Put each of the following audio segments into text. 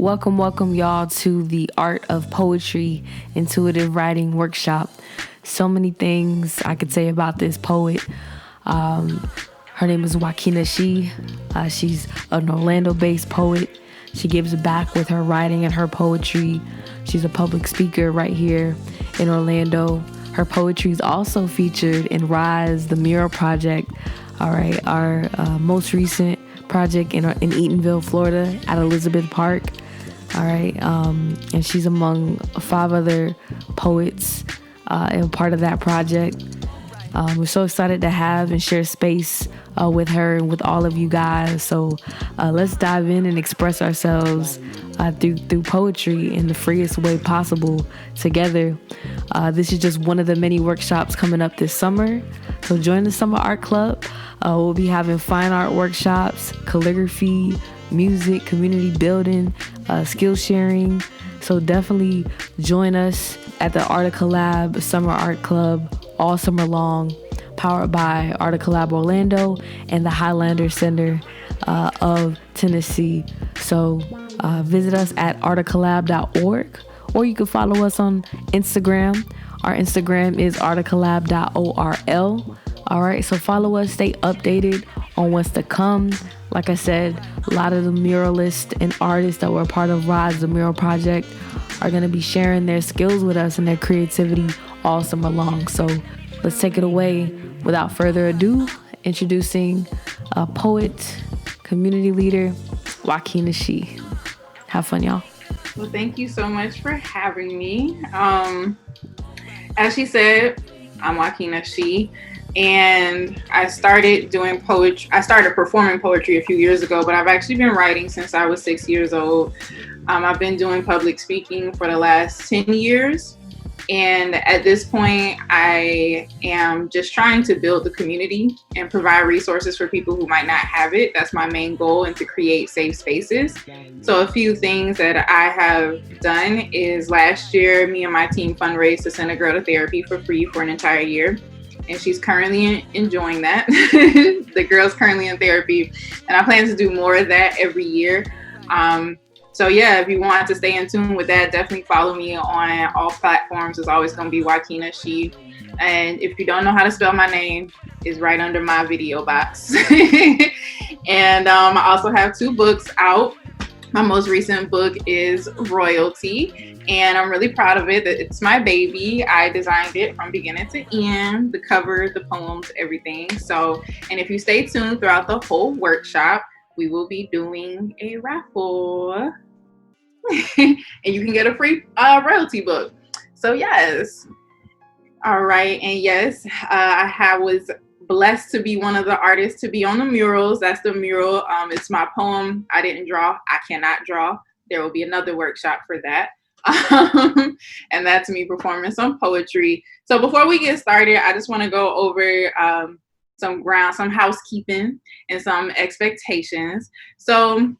Welcome, y'all, to the Art of Poetry Intuitive Writing Workshop. So many things I could say about this poet. Her name is Juaquina She. She's an Orlando-based poet. She gives back with her writing and her poetry. She's a public speaker right here in Orlando. Her poetry is also featured in Rise, the Mural Project. All right, our most recent project in Eatonville, Florida, at Elizabeth Park. All right, and she's among 5 other poets and part of that project. We're so excited to have and share space with her and with all of you guys. So let's dive in and express ourselves through poetry in the freest way possible together. This is just one of the many workshops coming up this summer. So join the Summer Art Club. We'll be having fine art workshops, calligraphy, music, community building, skill sharing. So definitely join us at the Art of Collab Summer Art Club all summer long, powered by Art of Collab Orlando and the Highlander Center of Tennessee. So visit us at artofcollab.org, or you can follow us on Instagram. Our Instagram is artofcollab.orl. All right, so follow us, stay updated on what's to come. Like I said, a lot of the muralists and artists that were a part of Rise, the Mural Project, are going to be sharing their skills with us and their creativity all summer long. So let's take it away. Without further ado, introducing a poet, community leader, Juaquina She. Have fun, y'all. Well, thank you so much for having me. As she said, I'm Juaquina She, and I started doing poetry. I started performing poetry a few years ago, but I've actually been writing since I was 6 years old. I've been doing public speaking for the last 10 years. And at this point, I am just trying to build the community and provide resources for people who might not have it. That's my main goal, and to create safe spaces. So a few things that I have done is last year, me and my team fundraised to send a girl to therapy for free for an entire year. And she's currently enjoying that. The girl's currently in therapy, and I plan to do more of that every year. So yeah, if you want to stay in tune with that, definitely follow me on all platforms. It's always going to be Juaquina She. And if you don't know how to spell my name, it's right under my video box. And I also have 2 books out. My most recent book is Royalty, and I'm really proud of it. It's my baby. I designed it from beginning to end, the cover, the poems, everything. So, and if you stay tuned throughout the whole workshop, we will be doing a raffle. And you can get a free royalty book. So yes. All right. And yes, I was blessed to be one of the artists to be on the murals. That's the mural. It's my poem. I didn't draw. I cannot draw. There will be another workshop for that. And that's me performing some poetry. So before we get started, I just want to go over some housekeeping and some expectations. So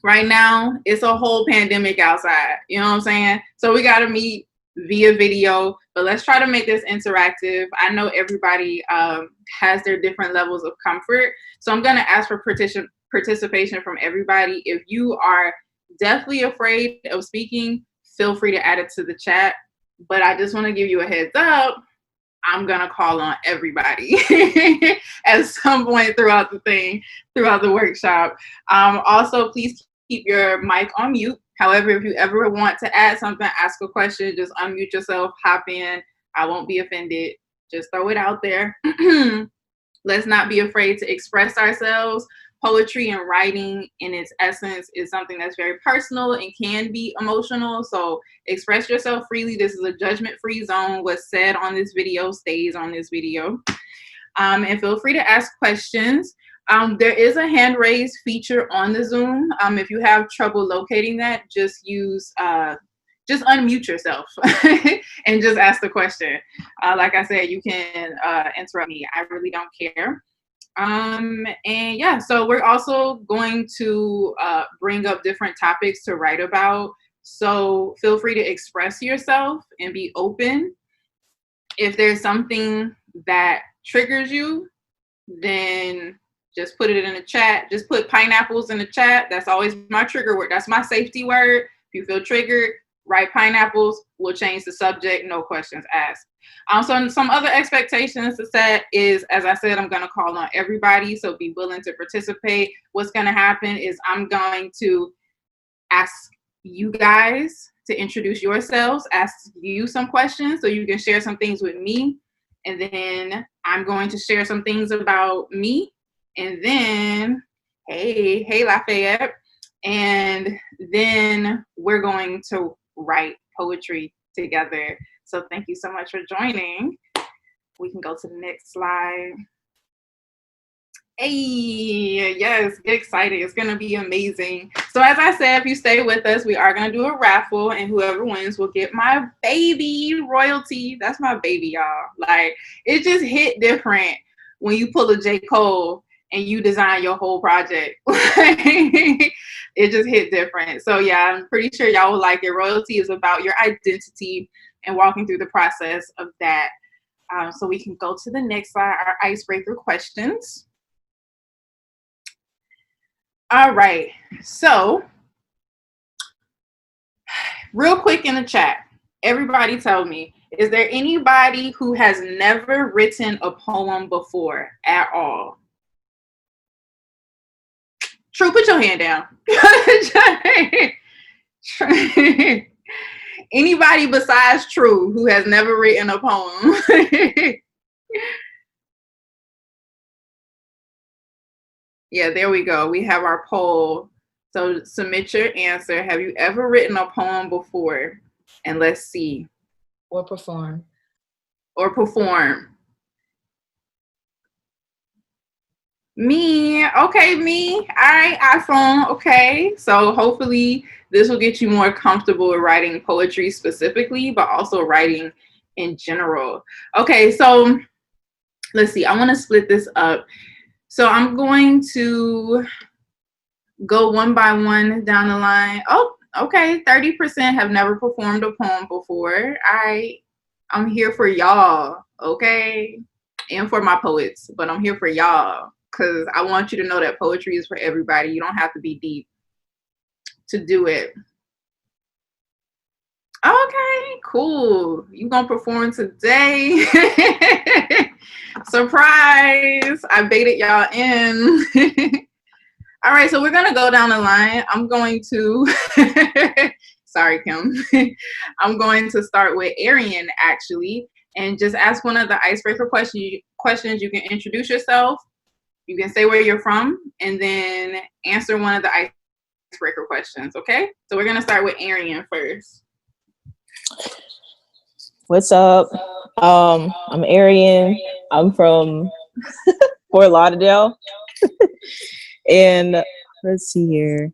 right now, it's a whole pandemic outside. You know what I'm saying? So we got to meet via video, but let's try to make this interactive. I know everybody has their different levels of comfort. So I'm going to ask for participation from everybody. If you are definitely afraid of speaking, feel free to add it to the chat. But I just want to give you a heads up. I'm going to call on everybody at some point throughout the workshop. Also, please keep your mic on mute. However, if you ever want to add something, ask a question, just unmute yourself, hop in. I won't be offended. Just throw it out there. Let's not be afraid to express ourselves. Poetry and writing in its essence is something that's very personal and can be emotional. So express yourself freely. This is a judgment-free zone. What's said on this video stays on this video. And feel free to ask questions. There is a hand raise feature on the Zoom. If you have trouble locating that, just unmute yourself and just ask the question. Like I said, you can interrupt me. I really don't care. And yeah, so we're also going to bring up different topics to write about. So feel free to express yourself and be open. If there's something that triggers you, then just put it in the chat. Just put pineapples in the chat. That's always my trigger word. That's my safety word. If you feel triggered, write pineapples. We'll change the subject. No questions asked. So some other expectations to set is, as I said, I'm going to call on everybody. So be willing to participate. What's going to happen is I'm going to ask you guys to introduce yourselves, ask you some questions so you can share some things with me. And then I'm going to share some things about me. And then, hey, Lafayette. And then we're going to write poetry together. So thank you so much for joining. We can go to the next slide. Hey, yes, get excited. It's going to be amazing. So as I said, if you stay with us, we are going to do a raffle, and whoever wins will get my baby royalty. That's my baby, y'all. Like, it just hit different when you pull a J. Cole and you design your whole project. It just hit different. So yeah, I'm pretty sure y'all will like it. Royalty is about your identity and walking through the process of that. So we can go to the next slide, our icebreaker questions. All right, so real quick in the chat, everybody tell me, is there anybody who has never written a poem before at all? True, put your hand down. Anybody besides True who has never written a poem? Yeah, there we go. We have our poll. So submit your answer. Have you ever written a poem before? And let's see. Or perform. Or perform. Me. Okay, me. All right, iPhone. Okay. So hopefully this will get you more comfortable with writing poetry specifically, but also writing in general. Okay, so let's see. I want to split this up. So I'm going to go one by one down the line. Oh, okay. 30% have never performed a poem before. I'm here for y'all, okay? And for my poets, but I'm here for y'all because I want you to know that poetry is for everybody. You don't have to be deep to do it. Okay, cool. You gonna perform today? Surprise! I baited y'all in. All right, so we're gonna go down the line. I'm going to, sorry, Kim. I'm going to start with Arian actually, and just ask one of the icebreaker questions. You can introduce yourself. You can say where you're from, and then answer one of the icebreaker questions. Okay? So we're gonna start with Arian first. What's up? I'm Arian. I'm from Fort Lauderdale. And let's see here.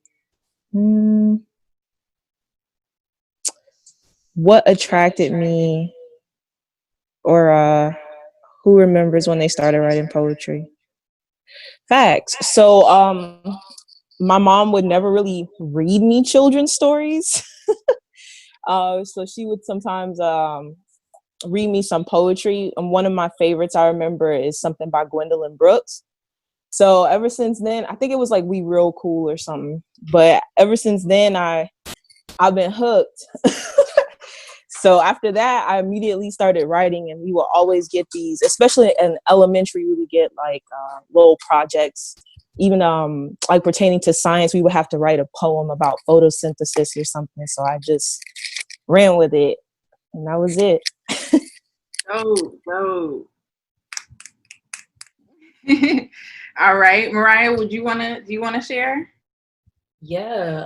What attracted me, or who remembers when they started writing poetry? Facts. So my mom would never really read me children's stories. So she would sometimes read me some poetry. And one of my favorites I remember is something by Gwendolyn Brooks. So ever since then, I think it was like We Real Cool or something. But ever since then, I've been hooked. So after that, I immediately started writing, and we will always get these, especially in elementary, we would get like little projects, even like pertaining to science. We would have to write a poem about photosynthesis or something. So I just ran with it, and that was it. Oh. All right, Mariah, do you want to share? Yeah,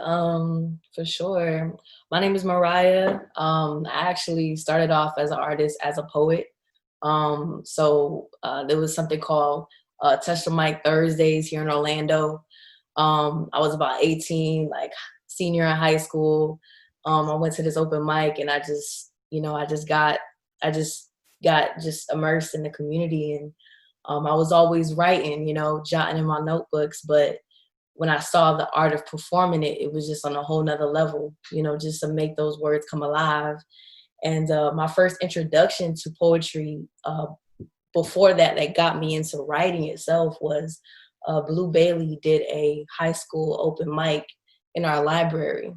for sure. My name is Mariah. I actually started off as an artist, as a poet. So there was something called Touch the Mic Thursdays here in Orlando. I was about 18, like senior in high school. I went to this open mic, and I just got immersed in the community, and I was always writing, jotting in my notebooks, but when I saw the art of performing it, it was just on a whole nother level, just to make those words come alive. And my first introduction to poetry before that got me into writing itself was Blue Bailey did a high school open mic in our library.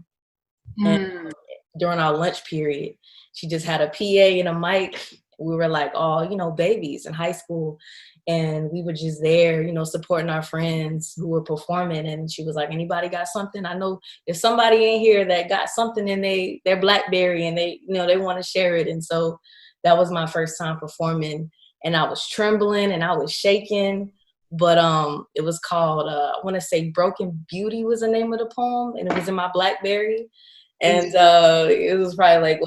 And during our lunch period, she just had a PA and a mic. We were like all, babies in high school. And we were just there, supporting our friends who were performing. And she was like, anybody got something? I know there's somebody in here that got something in their BlackBerry and they want to share it. And so that was my first time performing. And I was trembling and I was shaking. But it was called, I want to say Broken Beauty was the name of the poem. And it was in my BlackBerry. And it was probably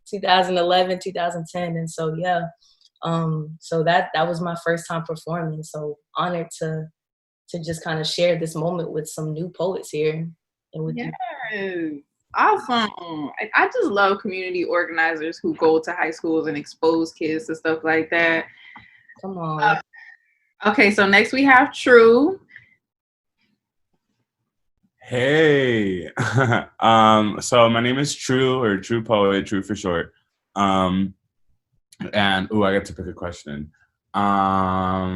2011, 2010. And so, yeah. So that was my first time performing. So honored to just kind of share this moment with some new poets here. And with you. Awesome. I just love community organizers who go to high schools and expose kids to stuff like that. Come on. Okay, so next we have Thru. Hey. So my name is Thru, or True Poet, Thru for short. And I get to pick a question. I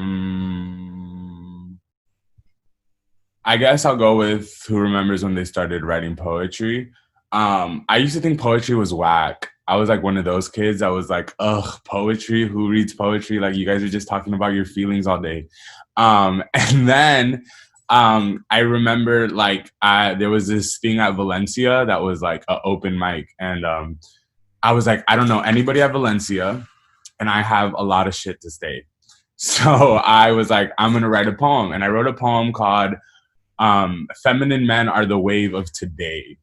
guess I'll go with who remembers when they started writing poetry. I used to think poetry was whack. I was like one of those kids that was like, ugh, poetry? Who reads poetry? Like, you guys are just talking about your feelings all day. And then I remember there was this thing at Valencia that was like an open mic. And I was like, I don't know anybody at Valencia, and I have a lot of shit to say. So I was like, I'm going to write a poem. And I wrote a poem called Feminine Men Are the Wave of Today.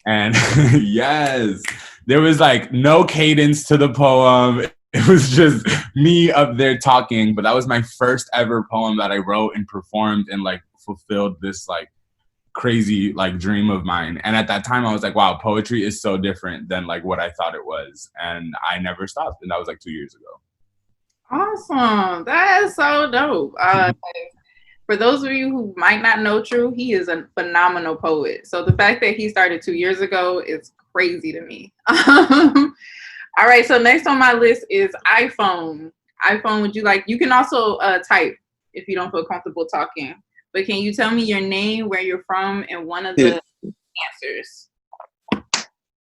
And yes, there was like no cadence to the poem. It was just me up there talking. But that was my first ever poem that I wrote and performed and like fulfilled this like crazy like dream of mine. And at that time I was like, wow, poetry is so different than like what I thought it was. And I never stopped. And that was like 2 years ago. Awesome. That is so dope. For those of you who might not know Thru, he is a phenomenal poet. So the fact that he started 2 years ago is crazy to me. All right, so next on my list is iPhone. iPhone, you can also type if you don't feel comfortable talking. But can you tell me your name, where you're from, and one of the answers?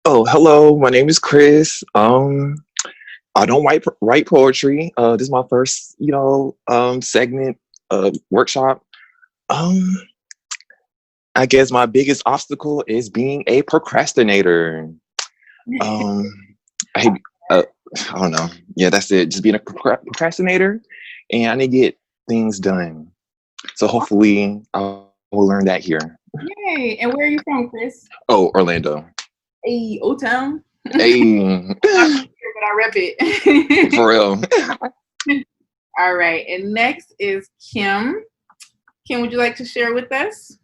Oh, hello. My name is Chris. I don't write poetry. This is my first, segment, workshop. I guess my biggest obstacle is being a procrastinator. I don't know. Yeah, that's it. Just being a procrastinator, and I need to get things done. So hopefully I will learn that here. Yay! And where are you from, Chris? Oh, Orlando. Hey, O-Town. Hey. But I rep it. For real. All right. And next is Kim. Kim, would you like to share with us?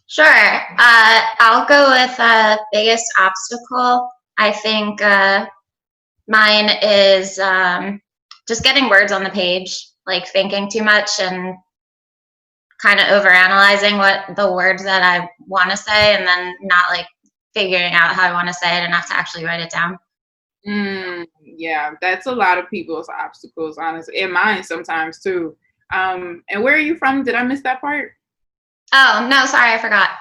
Sure. I'll go with biggest obstacle. I think mine is just getting words on the page, like thinking too much and kind of overanalyzing what the words that I want to say, and then not like figuring out how I want to say it enough to actually write it down. Yeah, that's a lot of people's obstacles, honestly, and mine sometimes too. And where are you from? Did I miss that part? Oh, no, sorry, I forgot.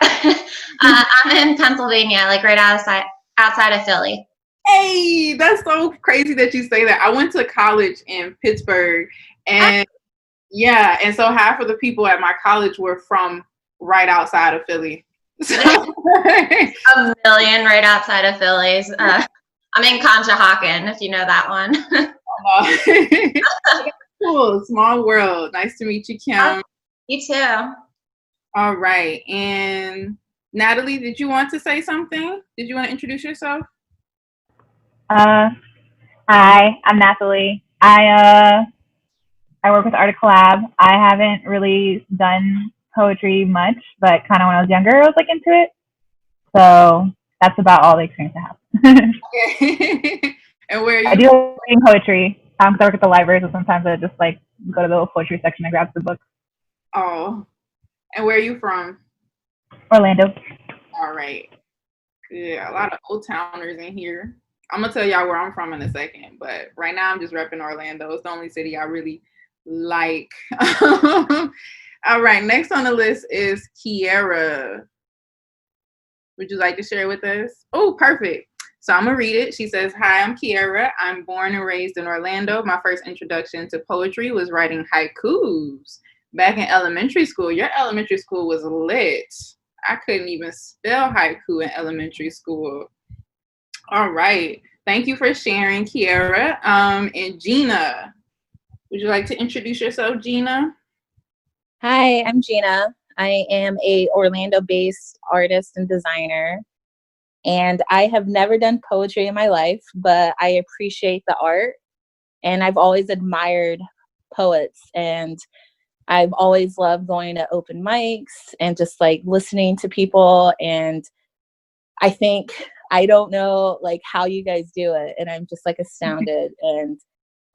I'm in Pennsylvania, like right outside of Philly. Hey, that's so crazy that you say that. I went to college in Pittsburgh, and yeah, and so half of the people at my college were from right outside of Philly. So, a million right outside of Philly's. I'm in Conshohocken, if you know that one. Cool, small world. Nice to meet you, Kim. You too. All right, and Natalie, did you want to say something? Did you want to introduce yourself? Hi, I'm Natalie. I work with Collab. I haven't really done poetry much, but kind of when I was younger, I was like into it. So that's about all the experience I have. Okay. And where are you? I do like reading poetry. I work at the library, so sometimes I just like go to the little poetry section and grab the books. Oh, and where are you from? Orlando. All right. Good. A lot of old towners in here. I'm gonna tell y'all where I'm from in a second, but right now I'm just repping Orlando. It's the only city I really like. All right, next on the list is Kiera. Would you like to share with us? Oh, perfect. So I'm gonna read it. She says, "Hi, I'm Kiera. I'm born and raised in Orlando. My first introduction to poetry was writing haikus back in elementary school." Your elementary school was lit. I couldn't even spell haiku in elementary school. All right. Thank you for sharing, Kiera. And Gina, would you like to introduce yourself, Gina? Hi, I'm Gina. I am a Orlando-based artist and designer, and I have never done poetry in my life, but I appreciate the art, and I've always admired poets, and I've always loved going to open mics and just like listening to people. And I don't know like how you guys do it, and I'm just like astounded. And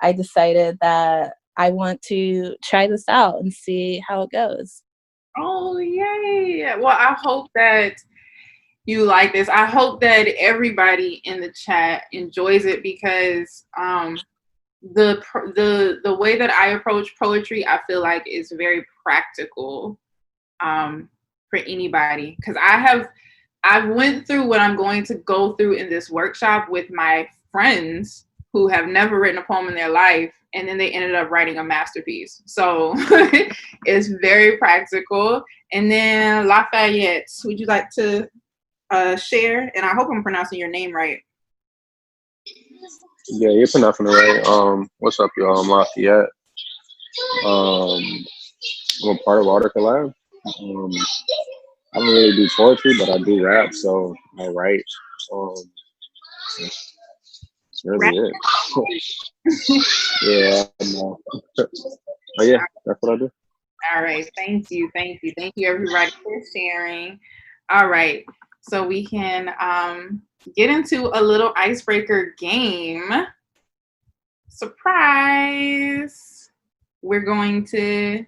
I decided that I want to try this out and see how it goes. Oh, yay. Well, I hope that you like this. I hope that everybody in the chat enjoys it, because the way that I approach poetry, I feel like is very practical for anybody, because I've went through what I'm going to go through in this workshop with my friends who have never written a poem in their life, and then they ended up writing a masterpiece. So it's very practical. And then Lafayette, would you like to share? And I hope I'm pronouncing your name right. Yeah, you're pronouncing it right. What's up, y'all? I'm Lafayette. I'm a part of Collab. I don't really do poetry, but I do rap, so I write. That's really it. Yeah, I know. But yeah, that's what I do. All right, thank you, everybody, for sharing. All right, so we can get into a little icebreaker game. Surprise! We're going to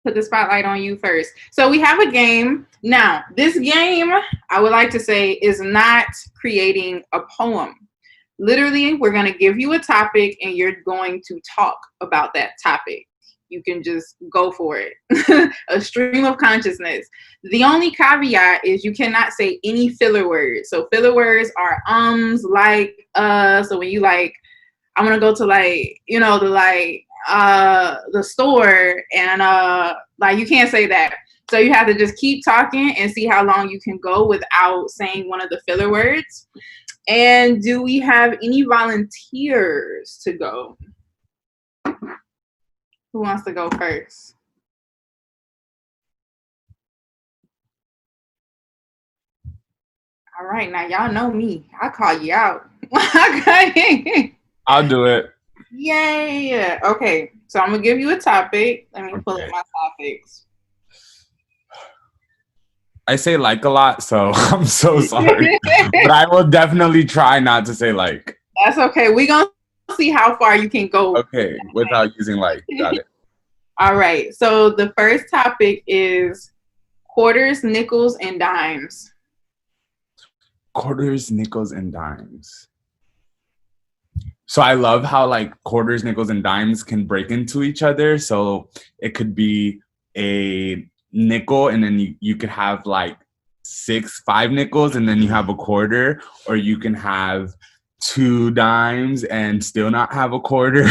put the spotlight on you first. So we have a game. Now, this game, I would like to say, is not creating a poem. Literally, we're going to give you a topic and you're going to talk about that topic. You can just go for it. A stream of consciousness. The only caveat is you cannot say any filler words. So filler words are like, so when you like, I'm going to go to like, you know, the store, and like you can't say that. So you have to just keep talking and see how long you can go without saying one of the filler words. And do we have any volunteers to go? Who wants to go first? All right, now y'all know me. I call you out. I'll do it. Yay! Okay, so I'm gonna give you a topic. Let me pull up my topics. I say like a lot, so I'm so sorry. But I will definitely try not to say like. That's okay. We're gonna see how far you can go. Okay, without using like. Got it. All right, so the first topic is quarters, nickels, and dimes. Quarters, nickels, and dimes. So I love how like quarters, nickels, and dimes can break into each other. So it could be a nickel, and then you could have like 5 nickels, and then you have a quarter, or you can have 2 dimes and still not have a quarter,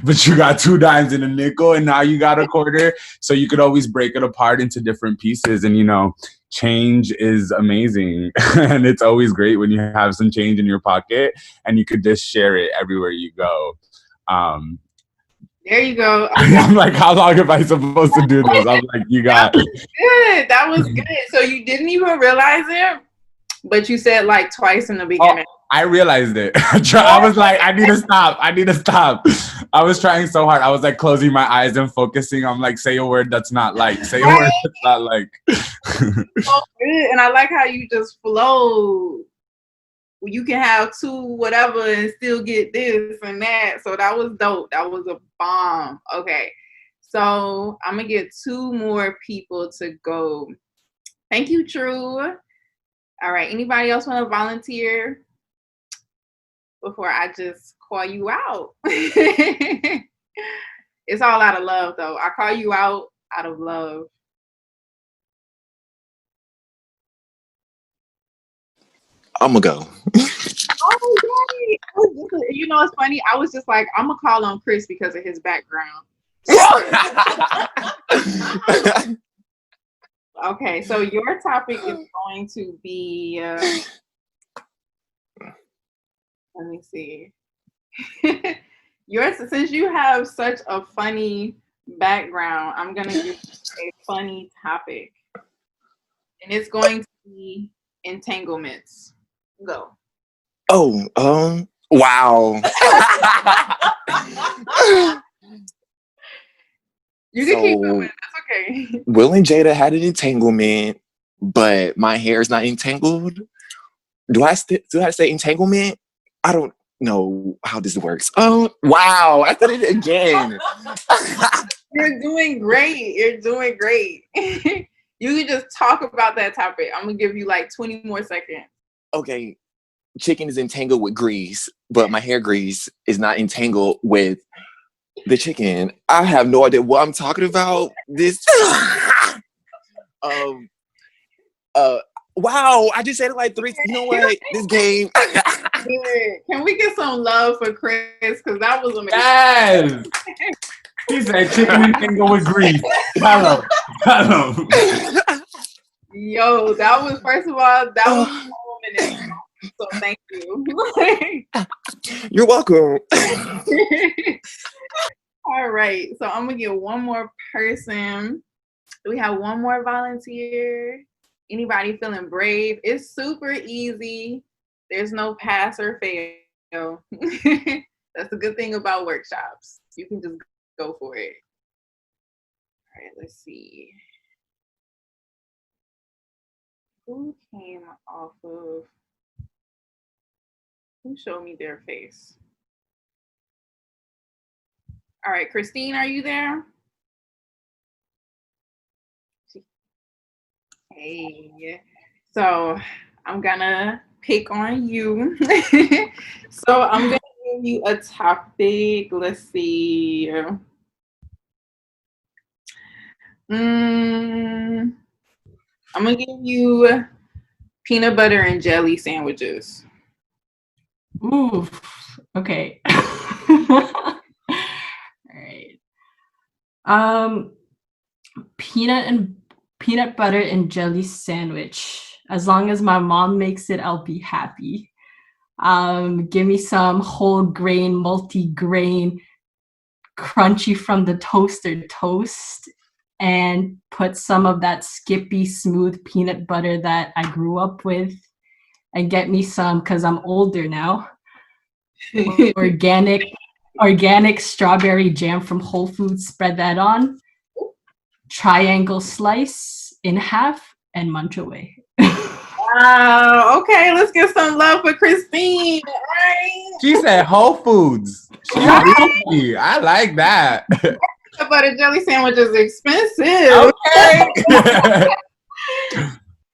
but you got 2 dimes and a nickel, and now you got a quarter. So you could always break it apart into different pieces, and you know, change is amazing. And it's always great when you have some change in your pocket and you could just share it everywhere you go. There you go. I'm like, how long am I supposed to do this? I'm like, you got good. That was good. So you didn't even realize it, but you said like twice in the beginning. Oh, I realized it. I was like, I need to stop. I was trying so hard. I was like closing my eyes and focusing. I'm like, say a word that's not like. Say a word that's not like. So good. And I like how you just flow. You can have 2 whatever and still get this and that. So that was dope. That was a bomb. Okay. So I'm going to get 2 more people to go. Thank you, True. All right. Anybody else want to volunteer? before I just call you out. It's all out of love, though. I call you out of love. I'm gonna go. Oh, yay. You know, it's funny. I was just like, I'm gonna call on Chris because of his background. Okay, so your topic is going to be. Let me see. Since you have such a funny background, I'm gonna give you a funny topic, and it's going to be entanglements. Go. Oh, wow. You can keep going. That's okay. Will and Jada had an entanglement, but my hair is not entangled. Do I have to say entanglement? I don't know how this works. Oh, wow. I said it again. You're doing great. You're doing great. You can just talk about that topic. I'm going to give you like 20 more seconds. Okay. Chicken is entangled with grease, but my hair grease is not entangled with the chicken. I have no idea what I'm talking about. This wow, I just said it like 3. You know what? This game. Can we get some love for Chris? Because that was amazing. Yes. He said chicken entangled with grease. Hello. Yo, that was, first of all, that was a minute. So thank you. You're welcome. All right, so I'm gonna get one more person. We have one more volunteer. Anybody feeling brave? It's super easy. There's no pass or fail. That's the good thing about workshops. You can just go for it. All right, let's see. Who came off of? Who showed me their face? All right, Christine, are you there? Hey, so I'm gonna pick on you. So I'm gonna give you a topic. Let's see. I'm gonna give you peanut butter and jelly sandwiches. Ooh, okay. All right. Peanut butter and jelly sandwich. As long as my mom makes it, I'll be happy. Give me some whole grain, multi-grain, crunchy from the toaster toast, and put some of that Skippy smooth peanut butter that I grew up with, and get me some, because I'm older now, organic strawberry jam from Whole Foods. Spread that on, triangle slice in half, and munch away. Wow. Okay, let's get some love for Christine. Right? She said Whole Foods. She I like that. Peanut butter jelly sandwich is expensive. Okay.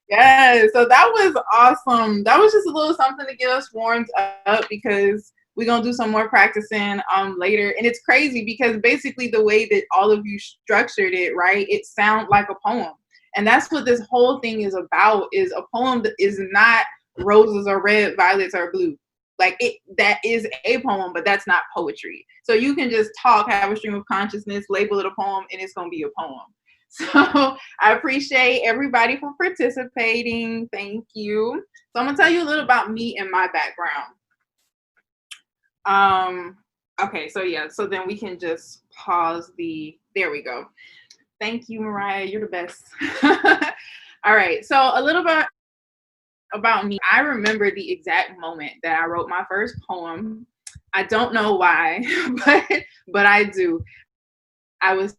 Yeah, so that was awesome. That was just a little something to get us warmed up, because we're gonna do some more practicing later. And it's crazy because basically the way that all of you structured it, right? It sounds like a poem. And that's what this whole thing is about, is a poem that is not roses are red, violets are blue. Like that is a poem, but that's not poetry. So you can just talk, have a stream of consciousness, label it a poem, and it's gonna be a poem. So I appreciate everybody for participating. Thank you. So I'm gonna tell you a little about me and my background. Okay, so yeah, so then we can just pause there we go. Thank you, Mariah, you're the best. All right, so a little bit about me. I remember the exact moment that I wrote my first poem. I don't know why, but I do. I was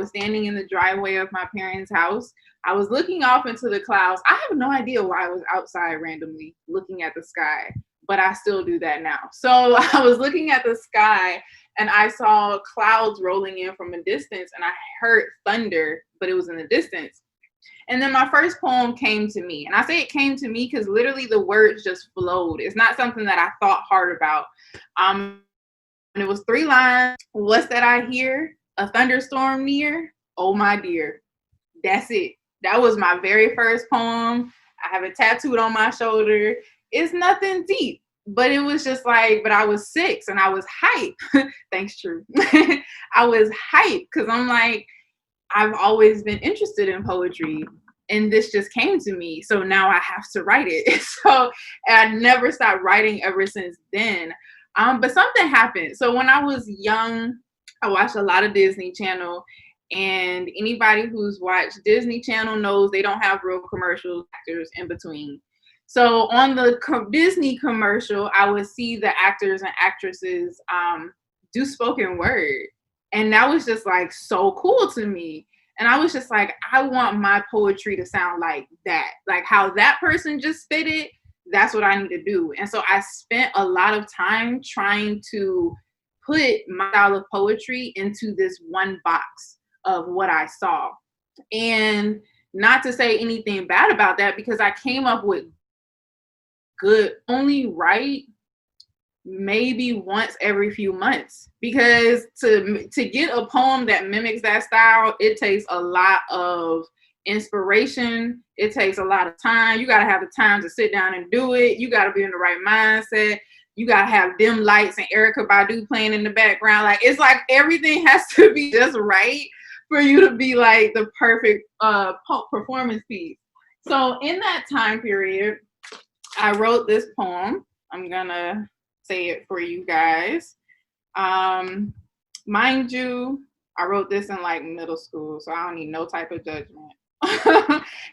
standing in the driveway of my parents' house. I was looking off into the clouds. I have no idea why I was outside randomly looking at the sky, but I still do that now. So I was looking at the sky and I saw clouds rolling in from a distance, and I heard thunder, but it was in the distance. And then my first poem came to me. And I say it came to me because literally the words just flowed. It's not something that I thought hard about. And it was 3 lines. What's that I hear? A thunderstorm near? Oh, my dear. That's it. That was my very first poem. I have it tattooed on my shoulder. It's nothing deep, but it was just like, but I was 6 and I was hyped. Thanks, True. I was hyped because I'm like, I've always been interested in poetry and this just came to me. So now I have to write it. So I never stopped writing ever since then. But something happened. So when I was young, I watched a lot of Disney Channel, and anybody who's watched Disney Channel knows they don't have real commercial actors in between. So on the Disney commercial, I would see the actors and actresses do spoken word. And that was just like so cool to me. And I was just like, I want my poetry to sound like that. Like how that person just spit it, that's what I need to do. And so I spent a lot of time trying to put my style of poetry into this one box of what I saw. And not to say anything bad about that, because I came up with good, only write maybe once every few months, because to get a poem that mimics that style, it takes a lot of inspiration. It takes a lot of time. You got to have the time to sit down and do it. You got to be in the right mindset. You got to have dim lights and Erykah Badu playing in the background. Like, it's like everything has to be just right for you to be like the perfect performance piece. So in that time period, I wrote this poem. I'm gonna say it for you guys. Mind you, I wrote this in like middle school, so I don't need no type of judgment.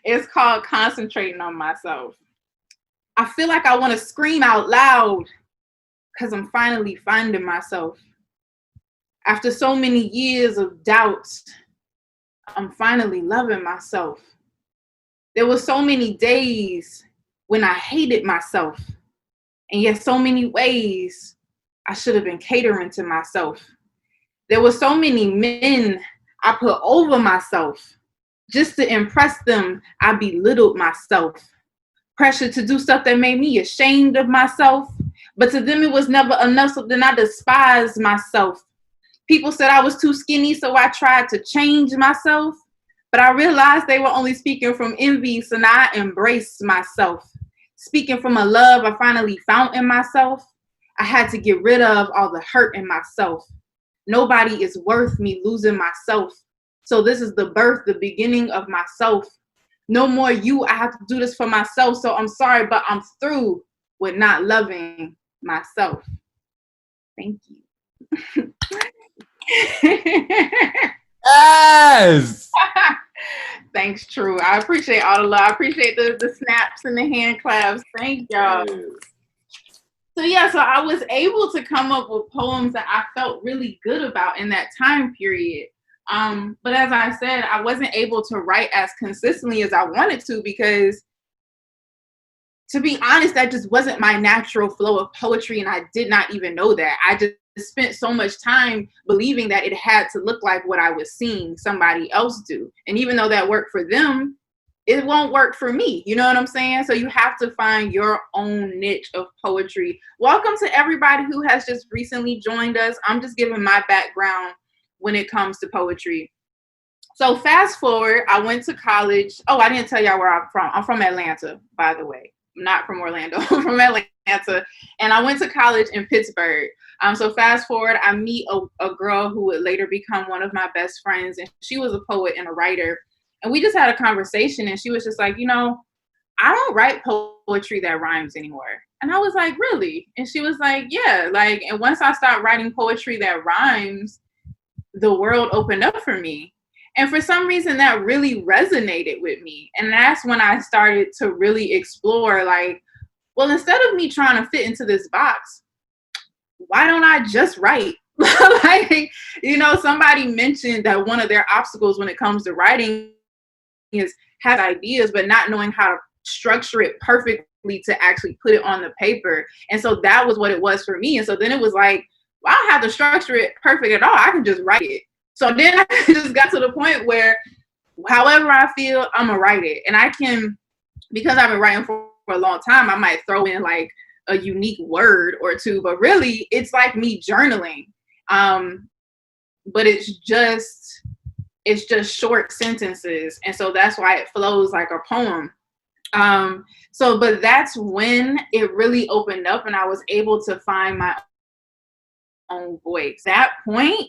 It's called Concentrating on Myself. I feel like I want to scream out loud because I'm finally finding myself. After so many years of doubts, I'm finally loving myself. There were so many days when I hated myself, and yet so many ways I should have been catering to myself. There were so many men I put over myself. Just to impress them, I belittled myself. Pressure to do stuff that made me ashamed of myself. But to them, it was never enough, so then I despised myself. People said I was too skinny, so I tried to change myself. But I realized they were only speaking from envy, so now I embraced myself. Speaking from a love I finally found in myself, I had to get rid of all the hurt in myself. Nobody is worth me losing myself. So this is the birth, the beginning of myself. No more you, I have to do this for myself. So I'm sorry, but I'm through with not loving myself. Thank you. Yes! Thanks, True. I appreciate all the love. I appreciate the snaps and the hand claps. Thank y'all. So yeah, so I was able to come up with poems that I felt really good about in that time period. But as I said, I wasn't able to write as consistently as I wanted to because, to be honest, that just wasn't my natural flow of poetry, and I did not even know that. I just spent so much time believing that it had to look like what I was seeing somebody else do. And even though that worked for them, it won't work for me. You know what I'm saying? So you have to find your own niche of poetry. Welcome to everybody who has just recently joined us. I'm just giving my background when it comes to poetry. So fast forward, I went to college. Oh, I didn't tell y'all where I'm from. I'm from Atlanta, by the way. I'm not from Orlando. I'm from Atlanta. And I went to college in Pittsburgh. So fast forward, I meet a girl who would later become one of my best friends. And she was a poet and a writer. And we just had a conversation, and she was just like, you know, I don't write poetry that rhymes anymore. And I was like, really? And she was like, yeah. Like, and once I started writing poetry that rhymes, the world opened up for me. And for some reason that really resonated with me. And that's when I started to really explore, like, well, instead of me trying to fit into this box, why don't I just write? Like, you know, somebody mentioned that one of their obstacles when it comes to writing is have ideas, but not knowing how to structure it perfectly to actually put it on the paper. And so that was what it was for me. And so then it was like, well, I don't have to structure it perfect at all. I can just write it. So then I just got to the point where however I feel, I'm gonna write it. And I can, because I've been writing for a long time, I might throw in like a unique word or two, but really it's like me journaling. But it's just short sentences. And so that's why it flows like a poem. But that's when it really opened up and I was able to find my own voice. That point,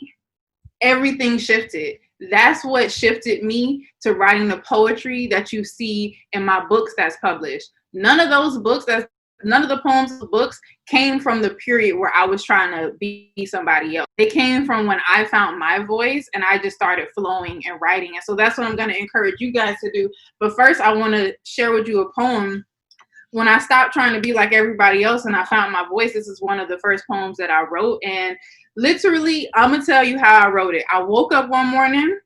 everything shifted. That's what shifted me to writing the poetry that you see in my books that's published. None of the poems, books came from the period where I was trying to be somebody else. They came from when I found my voice and I just started flowing and writing. And so that's what I'm going to encourage you guys to do. But first, I want to share with you a poem. When I stopped trying to be like everybody else and I found my voice, this is one of the first poems that I wrote. And literally, I'm going to tell you how I wrote it. I woke up one morning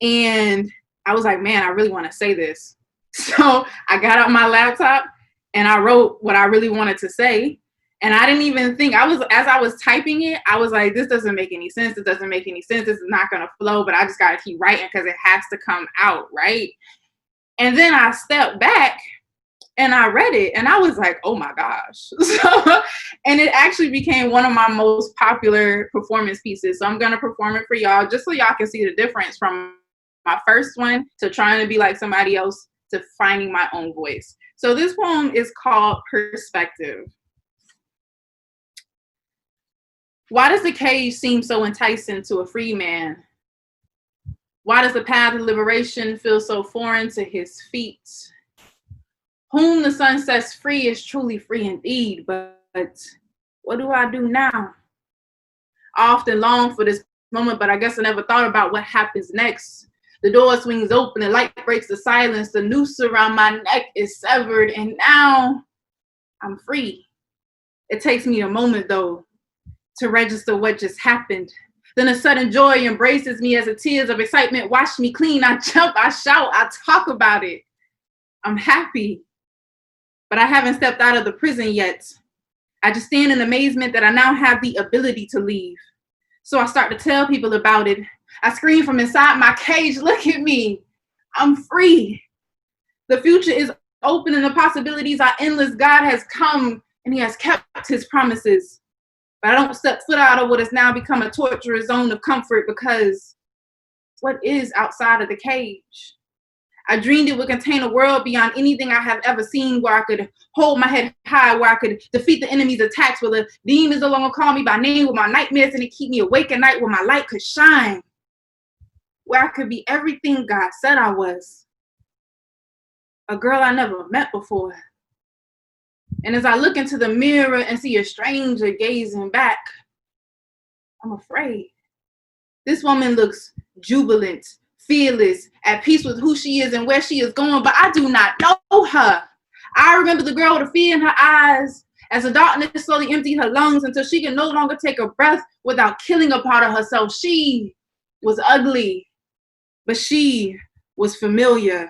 and I was like, man, I really want to say this. So I got out my laptop and I wrote what I really wanted to say. And I didn't even think, as I was typing it, I was like, this doesn't make any sense. It doesn't make any sense. This is not going to flow, but I just got to keep writing because it has to come out, right? And then I stepped back and I read it and I was like, oh my gosh. And it actually became one of my most popular performance pieces. So I'm going to perform it for y'all just so y'all can see the difference from my first one to trying to be like somebody else to finding my own voice. So this poem is called Perspective. Why does the cage seem so enticing to a free man? Why does the path of liberation feel so foreign to his feet? Whom the sun sets free is truly free indeed, but what do I do now? I often long for this moment, but I guess I never thought about what happens next. The door swings open, the light breaks the silence, the noose around my neck is severed, and now I'm free. It takes me a moment, though, to register what just happened. Then a sudden joy embraces me as the tears of excitement wash me clean. I jump, I shout, I talk about it. I'm happy, but I haven't stepped out of the prison yet. I just stand in amazement that I now have the ability to leave. So I start to tell people about it. I scream from inside my cage, look at me, I'm free. The future is open and the possibilities are endless. God has come and he has kept his promises. But I don't step foot out of what has now become a torturous zone of comfort because what is outside of the cage? I dreamed it would contain a world beyond anything I have ever seen, where I could hold my head high, where I could defeat the enemy's attacks, where the demons no longer call me by name, where my nightmares didn't keep me awake at night, where my light could shine, where I could be everything God said I was. A girl I never met before. And as I look into the mirror and see a stranger gazing back, I'm afraid. This woman looks jubilant, fearless, at peace with who she is and where she is going, but I do not know her. I remember the girl with the fear in her eyes as the darkness slowly emptied her lungs until she could no longer take a breath without killing a part of herself. She was ugly, but she was familiar.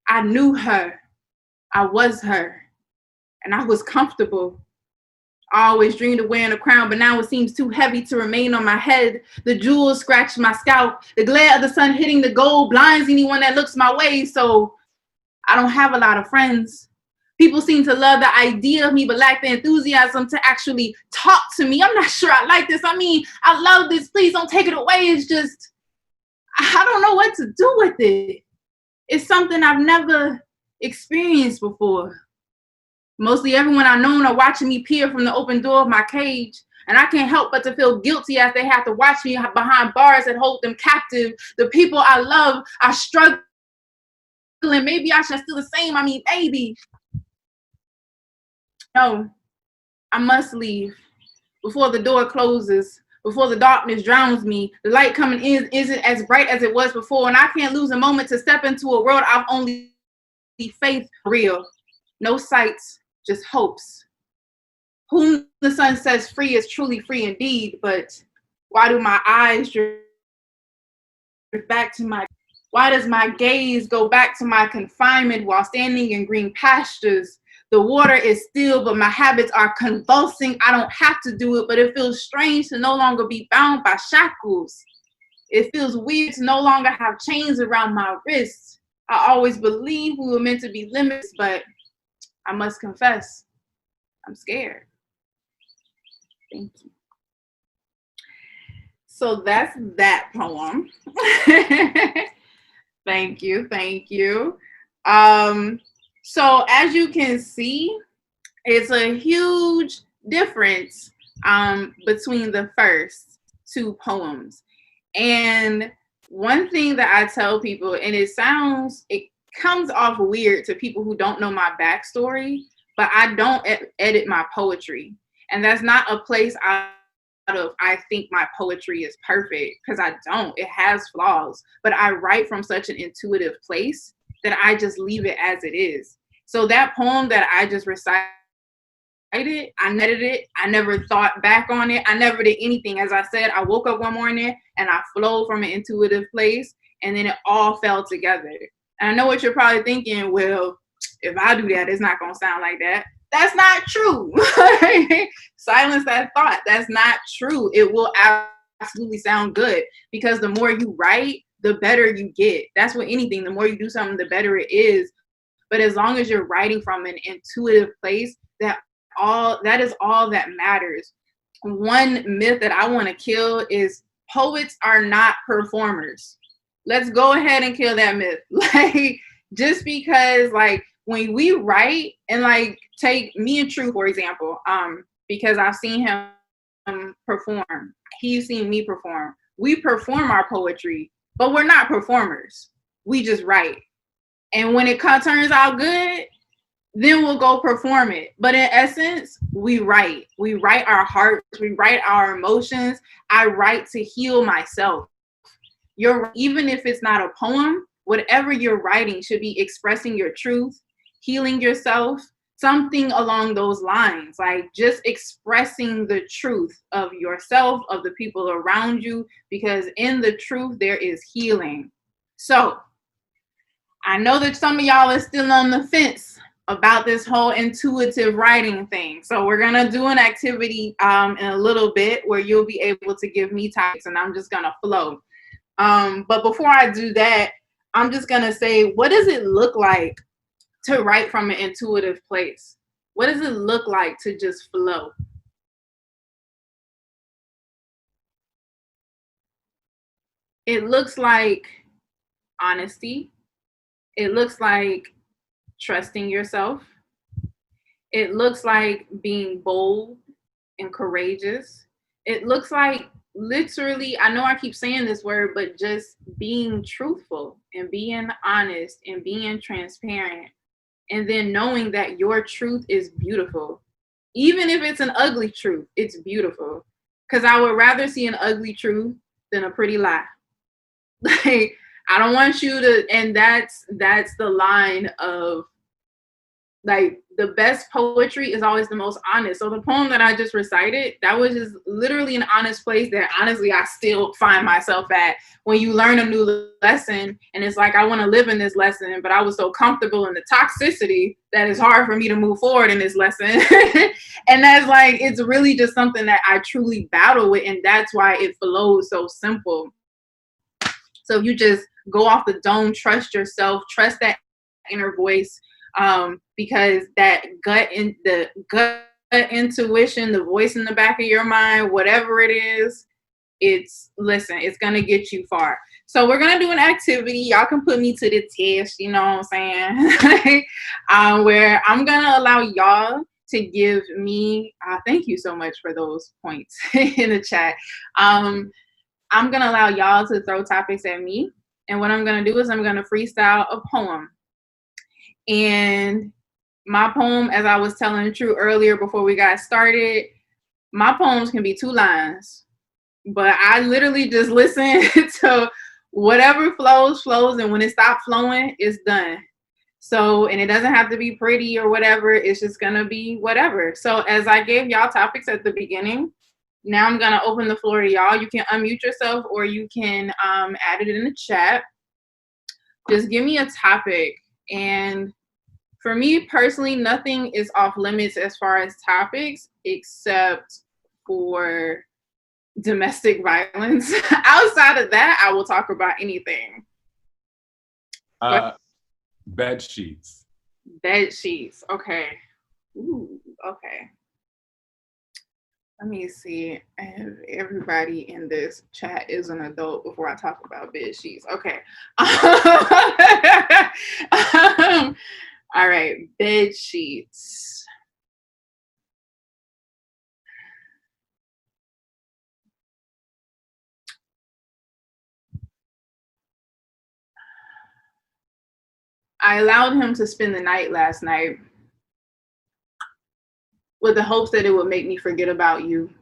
I knew her. I was her. And I was comfortable. I always dreamed of wearing a crown, but now it seems too heavy to remain on my head. The jewels scratch my scalp. The glare of the sun hitting the gold blinds anyone that looks my way, so I don't have a lot of friends. People seem to love the idea of me, but lack the enthusiasm to actually talk to me. I'm not sure I like this. I mean, I love this. Please don't take it away. It's just, I don't know what to do with it. It's something I've never experienced before. Mostly everyone I know are watching me peer from the open door of my cage, and I can't help but to feel guilty as they have to watch me behind bars that hold them captive. The people I love are struggling. Maybe I should still the same. I mean, maybe. No, I must leave before the door closes, before the darkness drowns me. The light coming in isn't as bright as it was before, and I can't lose a moment to step into a world I've only faith real. No sights, just hopes. Whom the sun sets free is truly free indeed, but why do my eyes drift back to my, why does my gaze go back to my confinement while standing in green pastures? The water is still, but my habits are convulsing. I don't have to do it, but it feels strange to no longer be bound by shackles. It feels weird to no longer have chains around my wrists. I always believed we were meant to be limitless, but I must confess, I'm scared. Thank you. So that's that poem. Thank you, thank you. So as you can see, it's a huge difference between the first two poems. And one thing that I tell people, and it comes off weird to people who don't know my backstory, but I don't edit my poetry. And that's not a place out of I think my poetry is perfect, because I don't. It has flaws, but I write from such an intuitive place that I just leave it as it is. So that poem that I just recited, I edited it. I never thought back on it. I never did anything. As I said, I woke up one morning and I flowed from an intuitive place, and then it all fell together. And I know what you're probably thinking, well, if I do that, it's not going to sound like that. That's not true. Silence that thought. That's not true. It will absolutely sound good, because the more you write, the better you get. That's what anything, the more you do something, the better it is. But as long as you're writing from an intuitive place, that is all that matters. One myth that I want to kill is poets are not performers. Let's go ahead and kill that myth. Like, just because, like, when we write, and like, take me and True, for example, because I've seen him perform. He's seen me perform. We perform our poetry, but we're not performers. We just write. And when it turns out good, then we'll go perform it. But in essence, we write. We write our hearts. We write our emotions. I write to heal myself. Even if it's not a poem, whatever you're writing should be expressing your truth, healing yourself, something along those lines. Like, just expressing the truth of yourself, of the people around you, because in the truth, there is healing. So I know that some of y'all are still on the fence about this whole intuitive writing thing. So we're going to do an activity in a little bit where you'll be able to give me topics, and I'm just going to flow. But before I do that, I'm just going to say, what does it look like to write from an intuitive place? What does it look like to just flow? It looks like honesty. It looks like trusting yourself. It looks like being bold and courageous. It looks like, literally, I know I keep saying this word, but just being truthful and being honest and being transparent. And then knowing that your truth is beautiful. Even if it's an ugly truth, it's beautiful. Because I would rather see an ugly truth than a pretty lie. Like, I don't want you to, and that's the line of, like, the best poetry is always the most honest. So the poem that I just recited, that was just literally an honest place that honestly I still find myself at when you learn a new lesson, and it's like, I want to live in this lesson, but I was so comfortable in the toxicity that it's hard for me to move forward in this lesson. And that's like, it's really just something that I truly battle with, and that's why it flows so simple. So you just go off the dome, trust yourself, trust that inner voice, because that gut intuition, the voice in the back of your mind, whatever it is, it's going to get you far. So we're going to do an activity. Y'all can put me to the test, you know what I'm saying? Where I'm going to allow y'all to give me, thank you so much for those points in the chat. I'm going to allow y'all to throw topics at me. And what I'm going to do is I'm going to freestyle a poem. And my poem, as I was telling True earlier before we got started, my poems can be 2 lines. But I literally just listen to whatever flows. And when it stops flowing, it's done. So, and it doesn't have to be pretty or whatever. It's just going to be whatever. So as I gave y'all topics at the beginning, now I'm going to open the floor to y'all. You can unmute yourself, or you can add it in the chat. Just give me a topic. And for me personally, nothing is off limits as far as topics, except for domestic violence. Outside of that, I will talk about anything. Bed sheets. Bed sheets. Okay. Ooh, okay. Let me see if everybody in this chat is an adult before I talk about bed sheets. Okay. All right, bed sheets. I allowed him to spend the night last night with the hopes that it would make me forget about you.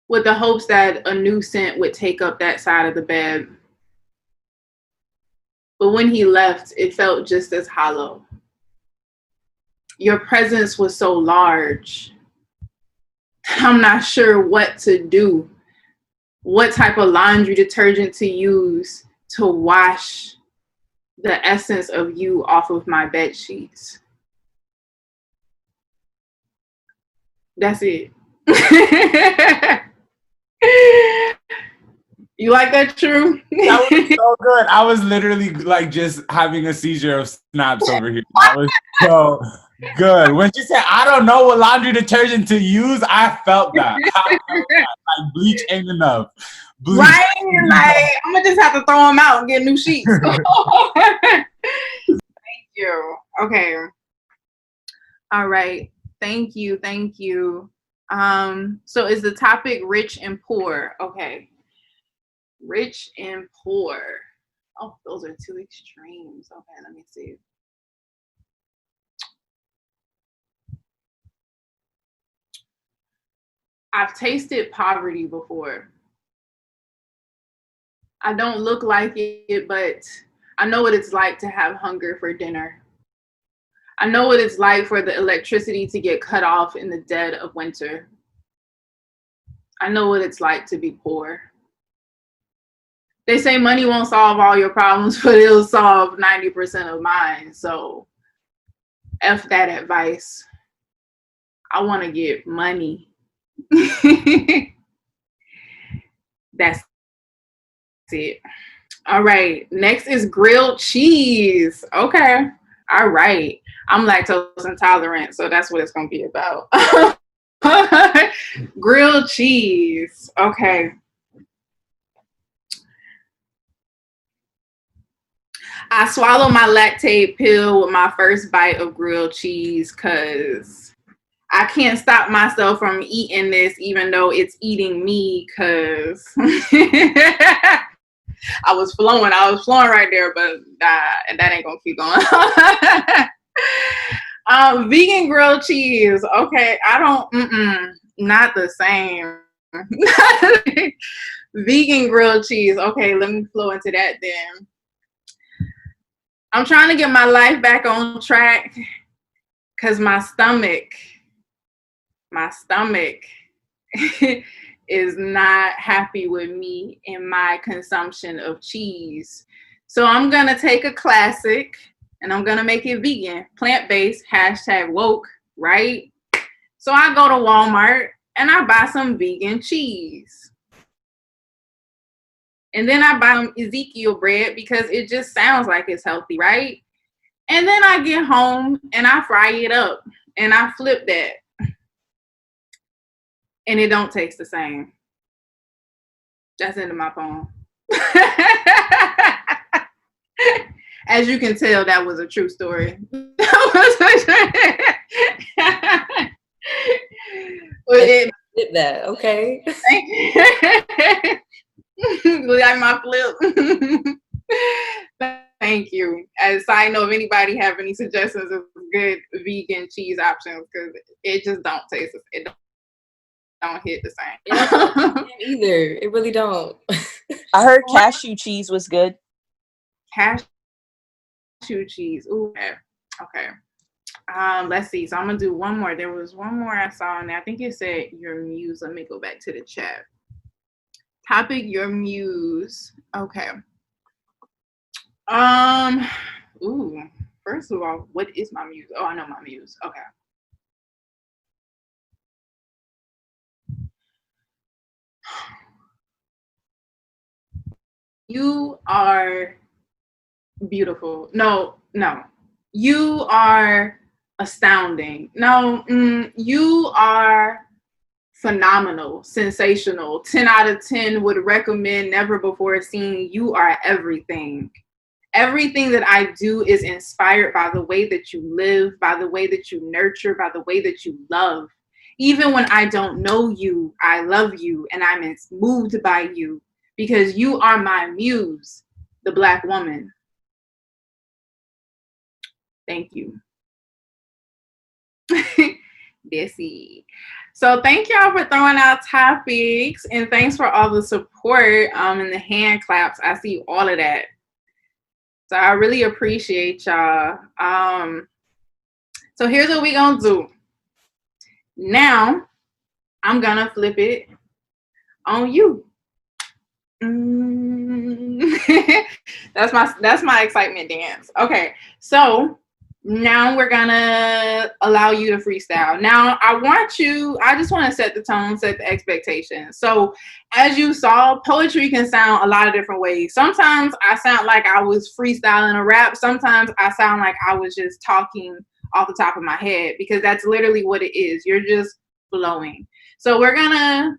With the hopes that a new scent would take up that side of the bed. But when he left, it felt just as hollow. Your presence was so large. I'm not sure what to do. What type of laundry detergent to use to wash the essence of you off of my bed sheets. That's it. You like that, True? That was so good. I was literally like just having a seizure of snaps over here. That was so good. When she said, I don't know what laundry detergent to use, I felt that. Like bleach ain't enough. Bleach right? Like, I'm gonna just have to throw them out and get new sheets. Thank you. Okay. All right. Thank you. Thank you. So is the topic rich and poor? Okay. Rich and poor. Oh, those are two extremes. Okay, let me see. I've tasted poverty before. I don't look like it, but I know what it's like to have hunger for dinner. I know what it's like for the electricity to get cut off in the dead of winter. I know what it's like to be poor. They say money won't solve all your problems, but it'll solve 90% of mine. So F that advice. I want to get money. That's it. All right. Next is grilled cheese. Okay. All right. I'm lactose intolerant, so that's what it's going to be about. Grilled cheese. Okay. I swallow my lactate pill with my first bite of grilled cheese because I can't stop myself from eating this, even though it's eating me, because I was flowing right there, but that ain't gonna keep going. Vegan grilled cheese. Okay, not the same. Vegan grilled cheese. Okay, let me flow into that then. I'm trying to get my life back on track because my stomach is not happy with me and my consumption of cheese. So I'm gonna take a classic and I'm gonna make it vegan, plant-based, #woke, right? So I go to Walmart and I buy some vegan cheese. And then I buy some Ezekiel bread because it just sounds like it's healthy, right? And then I get home and I fry it up and I flip that. And it don't taste the same. That's into my poem. As you can tell, that was a true story. Did that, okay. Like my flip. Thank you. As a side note, if anybody have any suggestions of good vegan cheese options, because it just don't taste, it don't hit the same. Either. It really don't. I heard cashew cheese was good. Cashew cheese. Ooh, okay. Let's see. So I'm gonna do one more. There was one more I saw in there. I think it said your muse. Let me go back to the chat. Topic, your muse. Okay. Ooh. First of all, what is my muse? Oh, I know my muse. Okay. You are beautiful. No. You are astounding. No, you are phenomenal, sensational. 10 out of 10 would recommend, never before seen. You are everything. Everything that I do is inspired by the way that you live, by the way that you nurture, by the way that you love. Even when I don't know you, I love you and I'm moved by you because you are my muse, the Black woman. Thank you. Bessie. So thank y'all for throwing out topics and thanks for all the support and the hand claps. I see all of that. So I really appreciate y'all. So here's what we gonna do. Now I'm gonna flip it on you. That's my excitement dance. Okay, so now we're gonna allow you to freestyle. Now I just want to set the tone, set the expectation. So as you saw, poetry can sound a lot of different ways. Sometimes I sound like I was freestyling a rap. Sometimes I sound like I was just talking off the top of my head, because that's literally what it is. You're just flowing. So we're gonna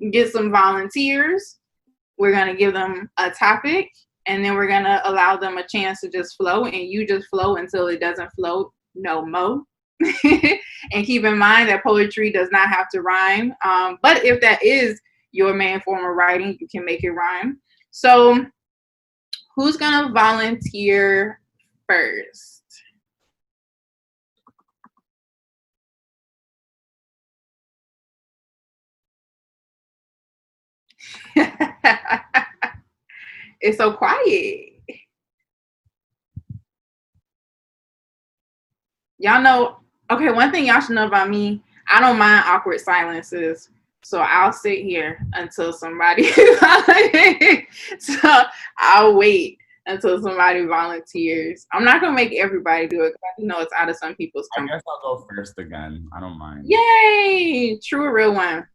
get some volunteers. We're gonna give them a topic, and then we're gonna allow them a chance to just flow, and you just flow until it doesn't flow no more. And keep in mind that poetry does not have to rhyme. But if that is your main form of writing, you can make it rhyme. So who's gonna volunteer first? It's so quiet. Y'all know, okay, one thing y'all should know about me, I don't mind awkward silences. So I'll sit here until somebody so I'll wait until somebody volunteers. I'm not gonna make everybody do it because I know it's out of some people's comfort. I guess I'll go first again. I don't mind. Yay! True, a real one.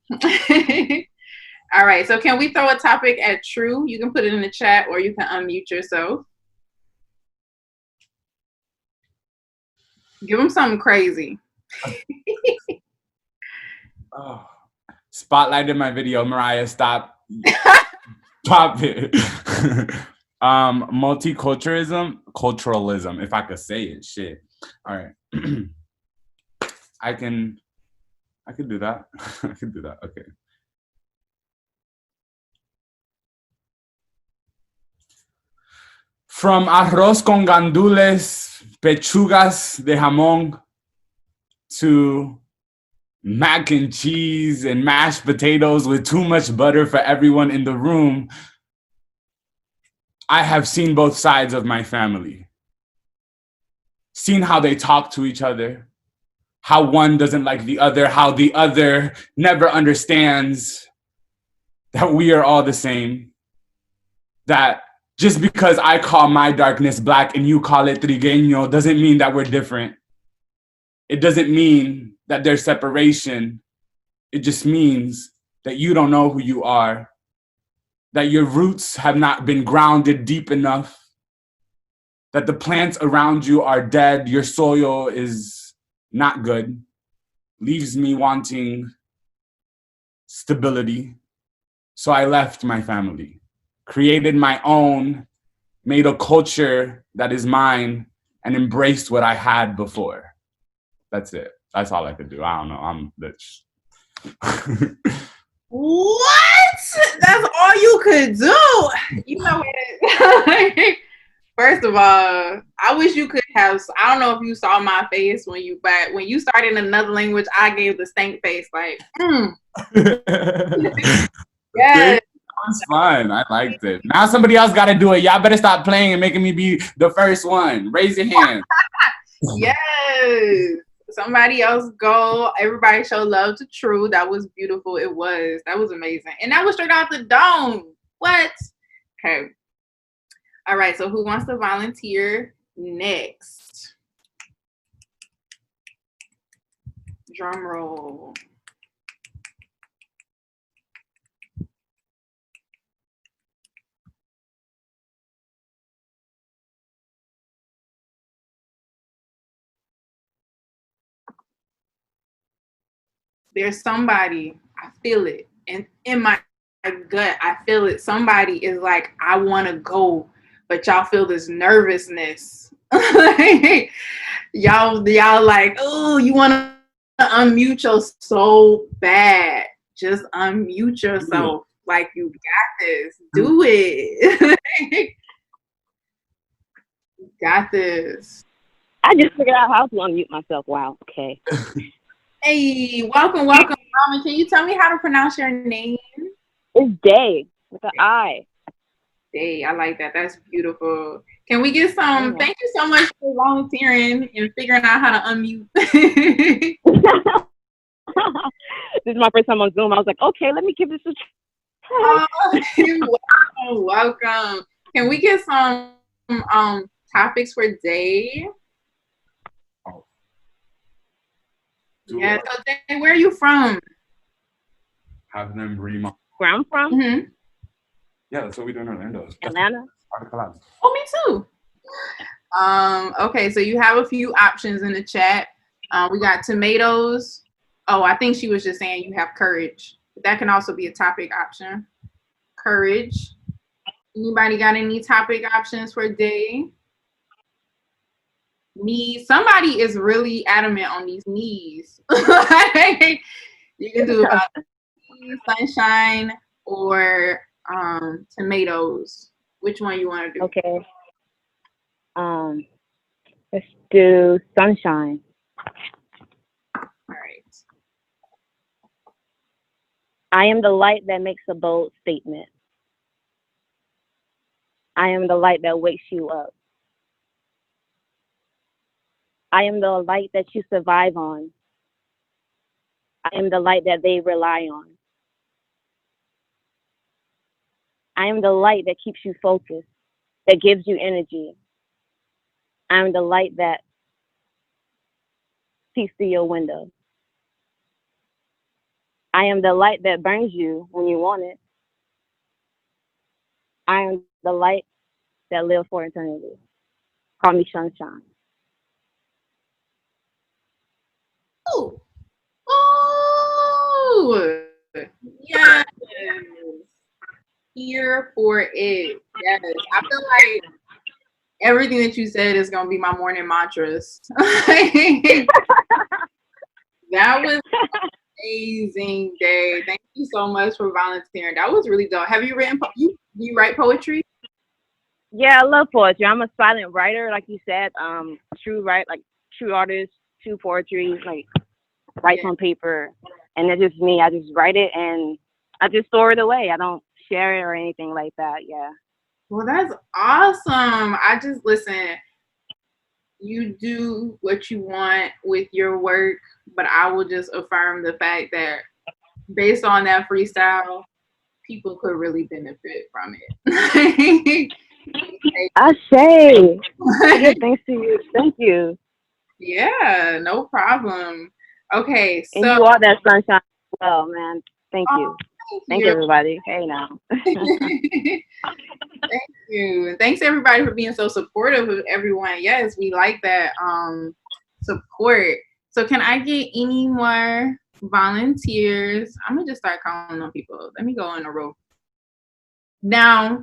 All right, so can we throw a topic at True? You can put it in the chat or you can unmute yourself. Give them something crazy. Oh, spotlight in my video, Mariah, stop. Stop it. Culturalism, if I could say it, shit. All right. I can do that. I can do that, okay. From arroz con gandules, pechugas de jamón, to mac and cheese and mashed potatoes with too much butter for everyone in the room, I have seen both sides of my family. Seen how they talk to each other, how one doesn't like the other, how the other never understands that we are all the same, that just because I call my darkness black and you call it trigueño doesn't mean that we're different. It doesn't mean that there's separation. It just means that you don't know who you are, that your roots have not been grounded deep enough, that the plants around you are dead, your soil is not good, leaves me wanting stability. So I left my family, created my own, made a culture that is mine, and embraced what I had before. That's it. That's all I could do. I don't know. I'm bitch. What? That's all you could do? You know what? First of all, I wish you could have. I don't know if you saw my face when you started in another language. I gave the stank face, like, Yes. That's fine. I liked it. Now somebody else got to do it. Y'all better stop playing and making me be the first one. Raise your hand. Yes. Somebody else go. Everybody show love to True. That was beautiful. That was amazing. And that was straight out the dome. What? Okay. All right. So who wants to volunteer next? Drum roll. there's somebody, I feel it. And in my gut, I feel it. Somebody is like, I want to go, but y'all feel this nervousness. y'all like, oh, you want to unmute your so bad. Just unmute yourself. Like, you got this. Do it. You got this. I just figured out how to unmute myself. Wow. Okay. Hey, welcome. Mama, can you tell me how to pronounce your name? It's Day with an I. Day. I like that. That's beautiful. Can we get some? Thank you so much for volunteering and figuring out how to unmute. This is my first time on Zoom. I was like, okay, let me give this a try. Welcome. Can we get some topics for Day? Yeah. So Day, where are you from? Have them read Where I'm from? Mm-hmm. Yeah, that's what we do in Orlando. Atlanta. Collab. Oh, me too. Okay, so you have a few options in the chat. We got tomatoes. Oh, I think she was just saying you have courage. But that can also be a topic option. Courage. Anybody got any topic options for Day? Knees. Somebody is really adamant on these knees. You can do about sunshine or tomatoes. Which one you want to do? Okay. Let's do sunshine. All right. I am the light that makes a bold statement. I am the light that wakes you up. I am the light that you survive on. I am the light that they rely on. I am the light that keeps you focused, that gives you energy. I am the light that sees through your window. I am the light that burns you when you want it. I am the light that lives for eternity. Call me sunshine. Oh, yes. Here for it. Yes. I feel like everything that you said is gonna be my morning mantras. That was amazing, Day. Thank you so much for volunteering. That was really dope. Have you written? You write poetry? Yeah, I love poetry. I'm a silent writer, like you said. True artist, true poetry, like writes on paper, and it's just me. I just write it and I just store it away. I don't share it or anything like that. Yeah. Well, that's awesome. I just listen. You do what you want with your work, but I will just affirm the fact that based on that freestyle, people could really benefit from it. I say. Thanks to you. Thank you. Yeah, no problem. Okay, so and you are that sunshine as well, man. Thank you. Thank you, everybody. Hey now. Thank you. And thanks everybody for being so supportive of everyone. Yes, we like that support. So can I get any more volunteers? I'm gonna just start calling on people. Let me go in a row. Now,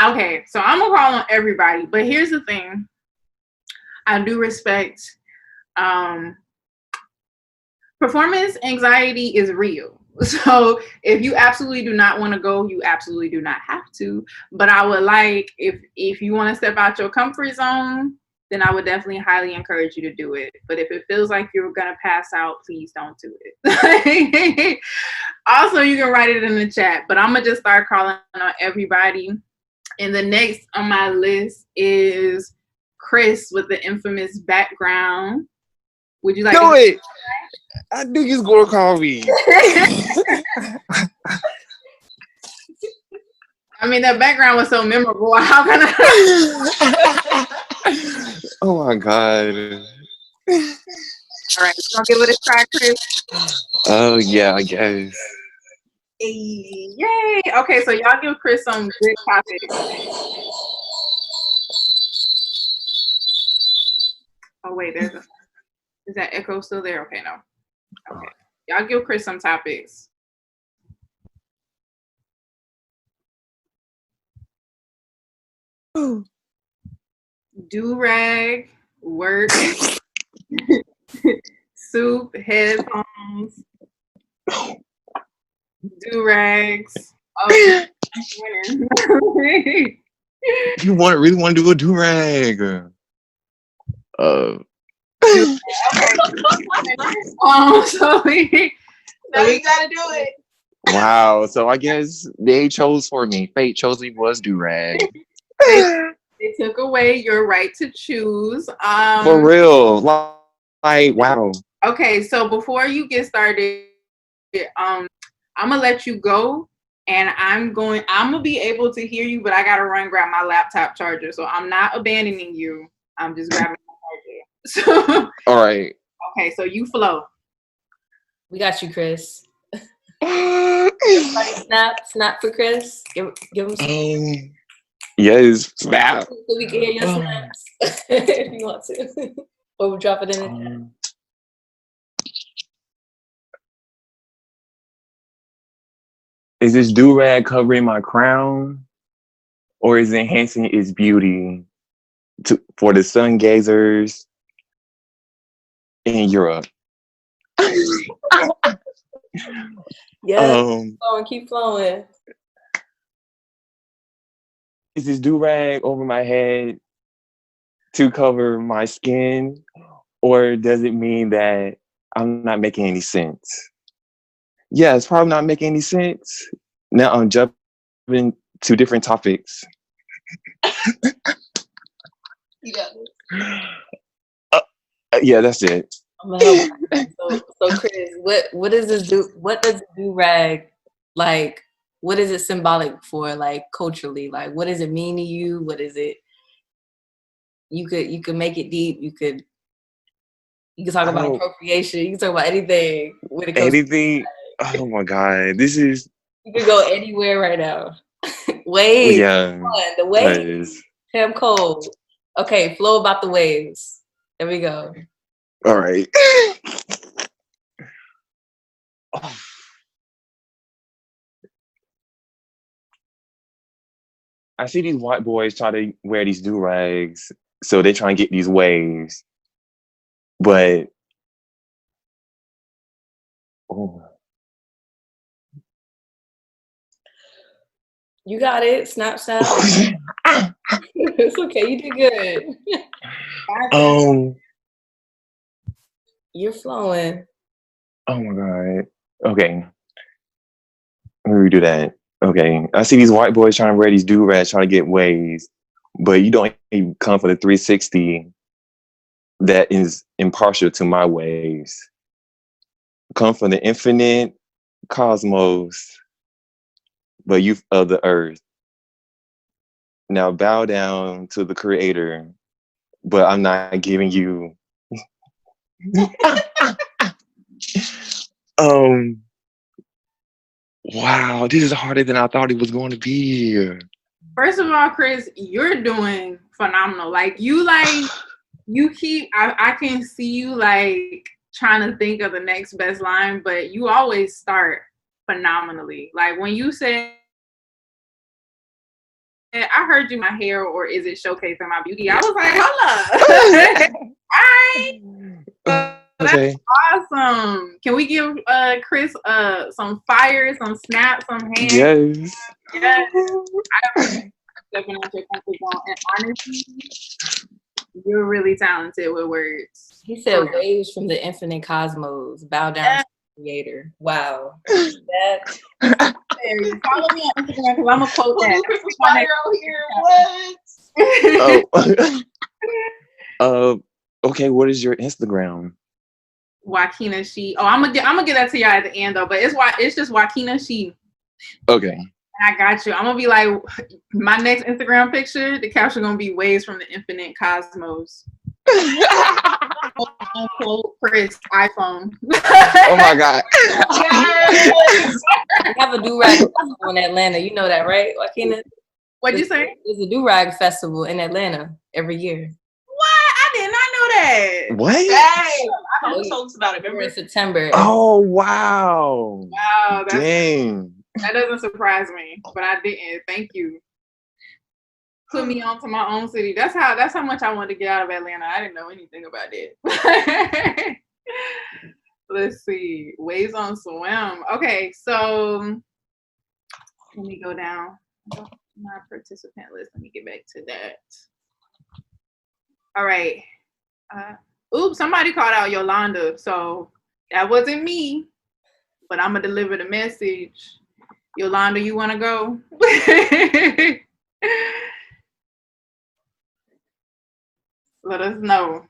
okay, so I'm gonna call on everybody, but here's the thing. I do respect performance anxiety is real. So if you absolutely do not want to go, you absolutely do not have to. But I would like, if you want to step out your comfort zone, then I would definitely highly encourage you to do it. But if it feels like you're going to pass out, please don't do it. Also, you can write it in the chat, but I'm going to just start calling on everybody. And the next on my list is Chris with the infamous background. Would you like do it? I knew you was going to call me. I mean, that background was so memorable. How can I? Oh my God. All right, gonna give it a try, Chris. Oh yeah, I guess. Hey, yay! Okay, so y'all give Chris some good topics. Oh wait, is that echo still there? Okay, no. Okay. Y'all give Chris some topics. Do-rag, work, soup, headphones, do-rags. Oh, You really want to do a do-rag? So you gotta do it. Wow. So I guess they chose for me. Fate chose me was do-rag. They took away your right to choose. For real. Like, wow. Okay, so before you get started, I'm gonna let you go, and I'm gonna be able to hear you, but I gotta grab my laptop charger. So I'm not abandoning you. I'm just grabbing my charger. So All right. okay, so you flow. We got you, Chris. Everybody snap for Chris. Give him some. Yes, snap. So we can hear your snaps if you want to. Or we'll drop it in the chat. Is this do-rag covering my crown, or is it enhancing its beauty for the sun gazers in Europe? Yeah, keep flowing. Is this do-rag over my head to cover my skin, or does it mean that I'm not making any sense? Yeah, it's probably not making any sense. Now I'm jumping to different topics. You got it. Yeah, that's it. I'm gonna help you. So Chris, what does this do? What does do-rag like? What is it symbolic for, like culturally? Like, what does it mean to you? What is it? You could make it deep. You could talk about appropriation. You can talk about anything when it comes anything. Oh my God, this is. You could go anywhere right now. Waves. Yeah. The waves. Damn cold. Okay, flow about the waves. There we go. All right. I see these white boys try to wear these do-rags, so they try and get these waves. But You got it. Snap. It's okay. You did good. You're flowing. Oh my God. Okay. Let me redo that. Okay. I see these white boys trying to wear these do-rags, trying to get waves, but you don't even come for the 360 that is impartial to my waves. Come from the infinite cosmos, but you of the earth. Now bow down to the creator, but I'm not giving you. Wow, this is harder than I thought it was going to be. First of all, Chris, you're doing phenomenal. Like you keep. I can see you like trying to think of the next best line, but you always start phenomenally. Like when you said, I heard you, my hair, or is it showcasing my beauty? I was like, hold up. All right. Okay. That's awesome. Can we give Chris some fire, some snaps, some hands? Yes. Yes. Stepping out your comfort zone. And honestly, you're really talented with words. He said waves from the infinite cosmos. Bow down to the creator. Wow. Follow me on Instagram because I'm gonna quote that. Okay, what is your Instagram? Juaquina She. Oh, I'm gonna get that to y'all at the end though. But it's just Juaquina She. Okay. I got you. I'm gonna be like, my next Instagram picture, the caption gonna be waves from the infinite cosmos. Chris iPhone. Oh my God. We have a do-rag festival in Atlanta. You know that, right, Juaquina? What'd you say? There's a do-rag festival in Atlanta every year. What? I did not know that? What? Dang, I told folks about it. Remember in September. Oh wow. Wow, Dang. that doesn't surprise me, but I didn't. Thank you. Put me on to my own city. That's how much I wanted to get out of Atlanta. I didn't know anything about it. Let's see. Ways on Swim. Okay, so let me go down my participant list. Let me get back to that. All right. Oops, somebody called out Yolanda. So that wasn't me, but I'm going to deliver the message. Yolanda, you want to go? Let us know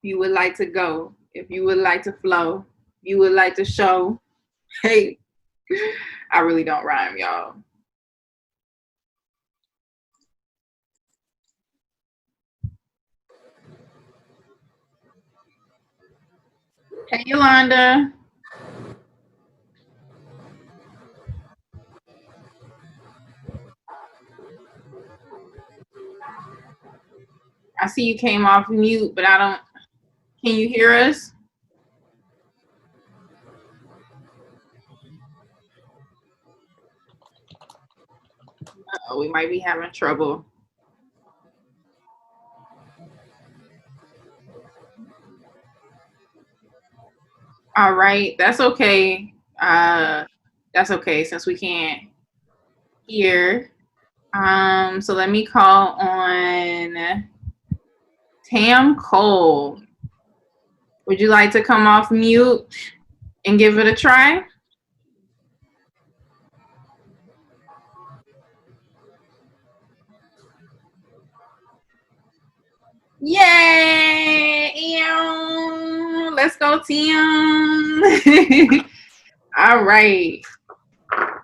if you would like to go, if you would like to flow, if you would like to show. Hey, I really don't rhyme, y'all. Hey, Yolanda. I see you came off mute, but I don't. Can you hear us? Uh-oh, we might be having trouble. All right, that's okay. That's okay since we can't hear. So let me call on Tam Cole. Would you like to come off mute and give it a try? Yay! Ew. Let's go, Tim. All right.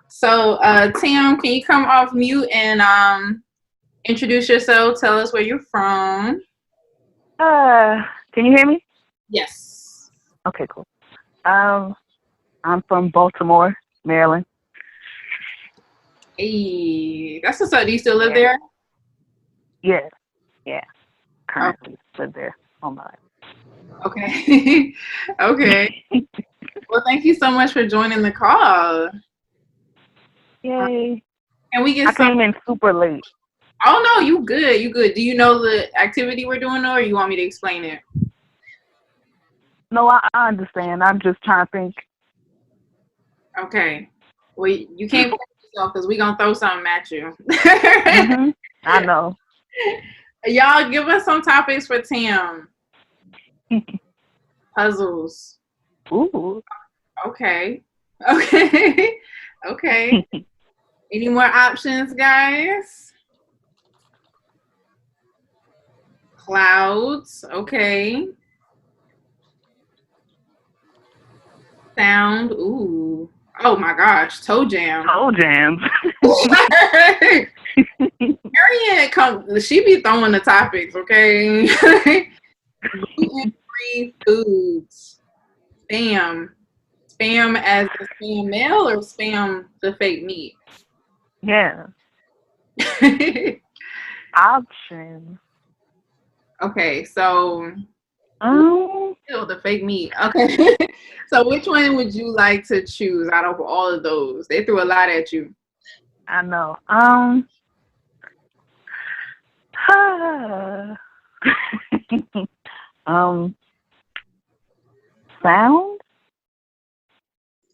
So, Tim, can you come off mute and introduce yourself? Tell us where you're from. Can you hear me? Yes. Okay, cool. I'm from Baltimore, Maryland. Hey, that's what's up. Do you still live there? Yeah. Currently live there on my life. Okay. Okay. Well, thank you so much for joining the call. Yay. And we get I came in super late. Oh no, you good. You good. Do you know the activity we're doing, or you want me to explain it? No, I understand. I'm just trying to think. Okay. Well, you can't blame yourself because we're gonna throw something at you. I know. Y'all give us some topics for Tim. Puzzles. Ooh. Okay. Okay. Any more options, guys? Clouds. Okay. Sound. Ooh. Oh my gosh. Toe jam. Toe jams. Harriet, she be throwing the topics, okay? Gluten-free foods. Spam. Spam as the spam mail or spam the fake meat? Yeah. Option. Okay, so still the fake meat. Okay. So which one would you like to choose out of all of those? They threw a lot at you. I know. Sound?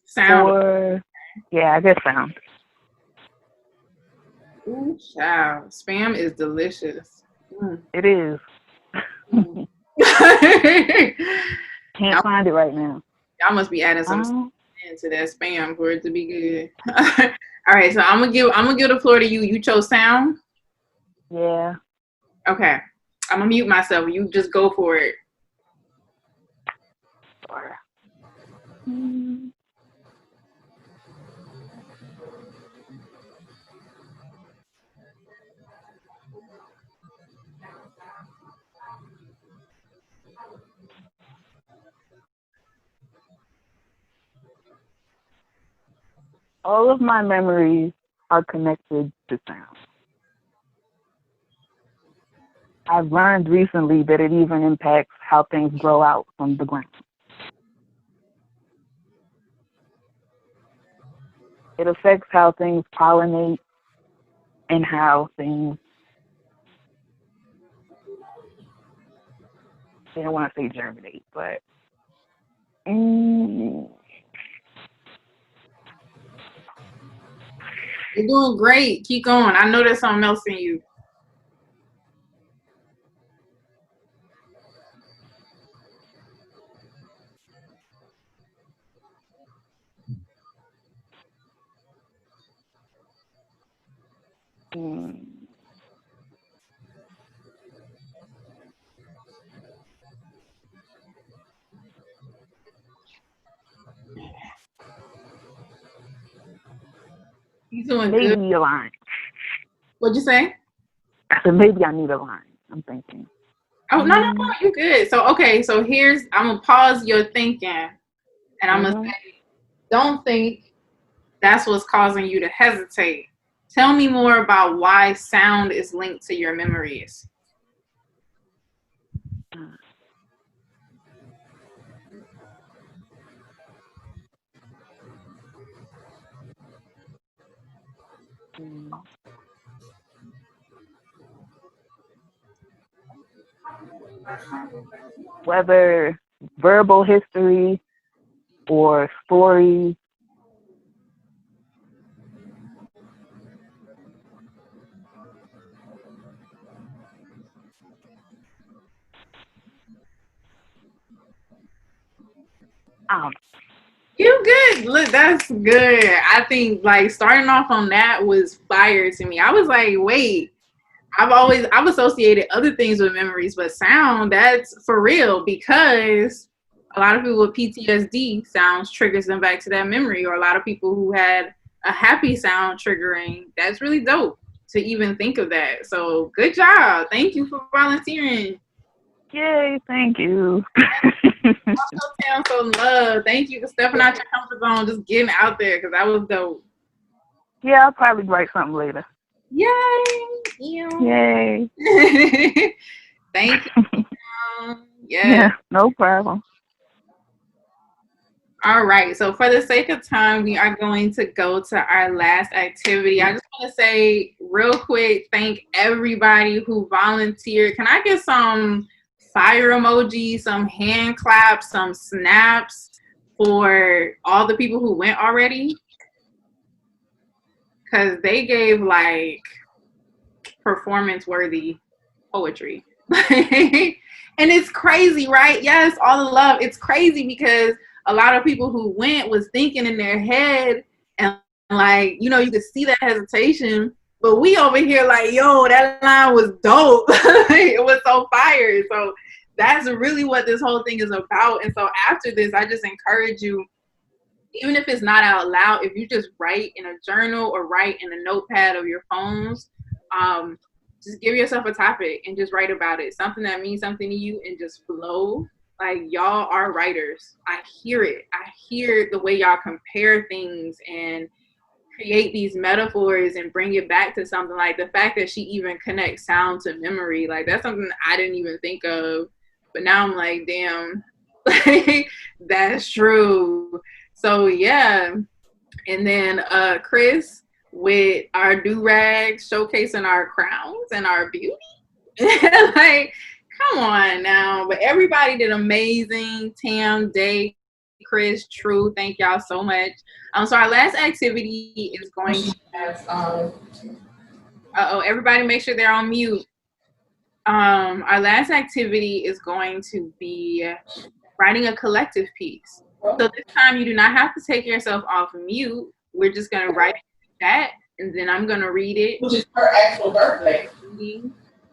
Sound. Or, yeah, I guess sound. Ooh, child. Spam is delicious. It is. Can't find it right now. Y'all must be adding some into that spam for it to be good. All right, so I'm gonna give the floor to you. You chose sound? Yeah. Okay. I'm gonna mute myself. You just go for it. Sure. All of my memories are connected to sound. I've learned recently that it even impacts how things grow out from the ground. It affects how things pollinate and how things, I don't want to say germinate, but You're doing great. Keep going. I know there's something else in you. He's doing good. maybe a line. What'd you say? I said maybe I need a line. I'm thinking. Oh, no, you good. So, okay, so I'm going to pause your thinking, and I'm going to say, don't think that's what's causing you to hesitate. Tell me more about why sound is linked to your memories. Whether verbal history or stories. You good. Look, that's good. I think like starting off on that was fire to me. I was like, wait, I've associated other things with memories, but sound, that's for real, because a lot of people with PTSD, sounds triggers them back to that memory, or a lot of people who had a happy sound triggering. That's really dope to even think of that. So good job. Thank you for volunteering. Yay, thank you. Also, Tam, so love. Thank you for stepping out your comfort zone, just getting out there, because that was dope. Yeah, I'll probably write something later. Yay! Yay. Thank you. Yeah, no problem. All right. So for the sake of time, we are going to go to our last activity. I just want to say real quick, thank everybody who volunteered. Can I get some fire emojis, some hand claps, some snaps for all the people who went already? Because they gave like performance worthy poetry. And it's crazy, right? Yes, all the love. It's crazy because a lot of people who went was thinking in their head, and like, you know, you could see that hesitation, but we over here like, yo, that line was dope. It was so fire. So that's really what this whole thing is about. And so after this, I just encourage you, even if it's not out loud, if you just write in a journal or write in a notepad of your phones, just give yourself a topic and just write about it. Something that means something to you, and just flow. Like, y'all are writers. I hear it. I hear the way y'all compare things and create these metaphors and bring it back to something. Like the fact that she even connects sound to memory. Like, that's something I didn't even think of. But now I'm like, damn, that's true. So yeah. And then Chris, with our do-rags showcasing our crowns and our beauty. Like, come on now. But everybody did amazing. Tam, Day, Chris, True, thank y'all so much. So our last activity is going to have, everybody make sure they're on mute. Our last activity is going to be writing a collective piece. So this time you do not have to take yourself off mute. We're just going to write that, and then I'm going to read it. Which is her actual birthday.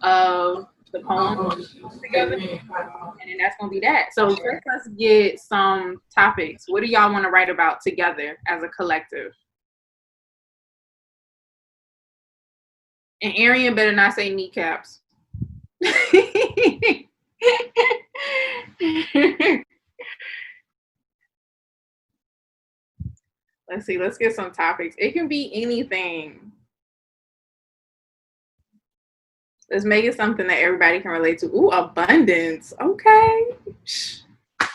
Of the poem together, and then that's going to be that. So first, let's get some topics. What do y'all want to write about together as a collective? And Arian better not say kneecaps. Let's see. Let's get some topics. It can be anything. Let's make it something that everybody can relate to. Ooh, abundance. Okay.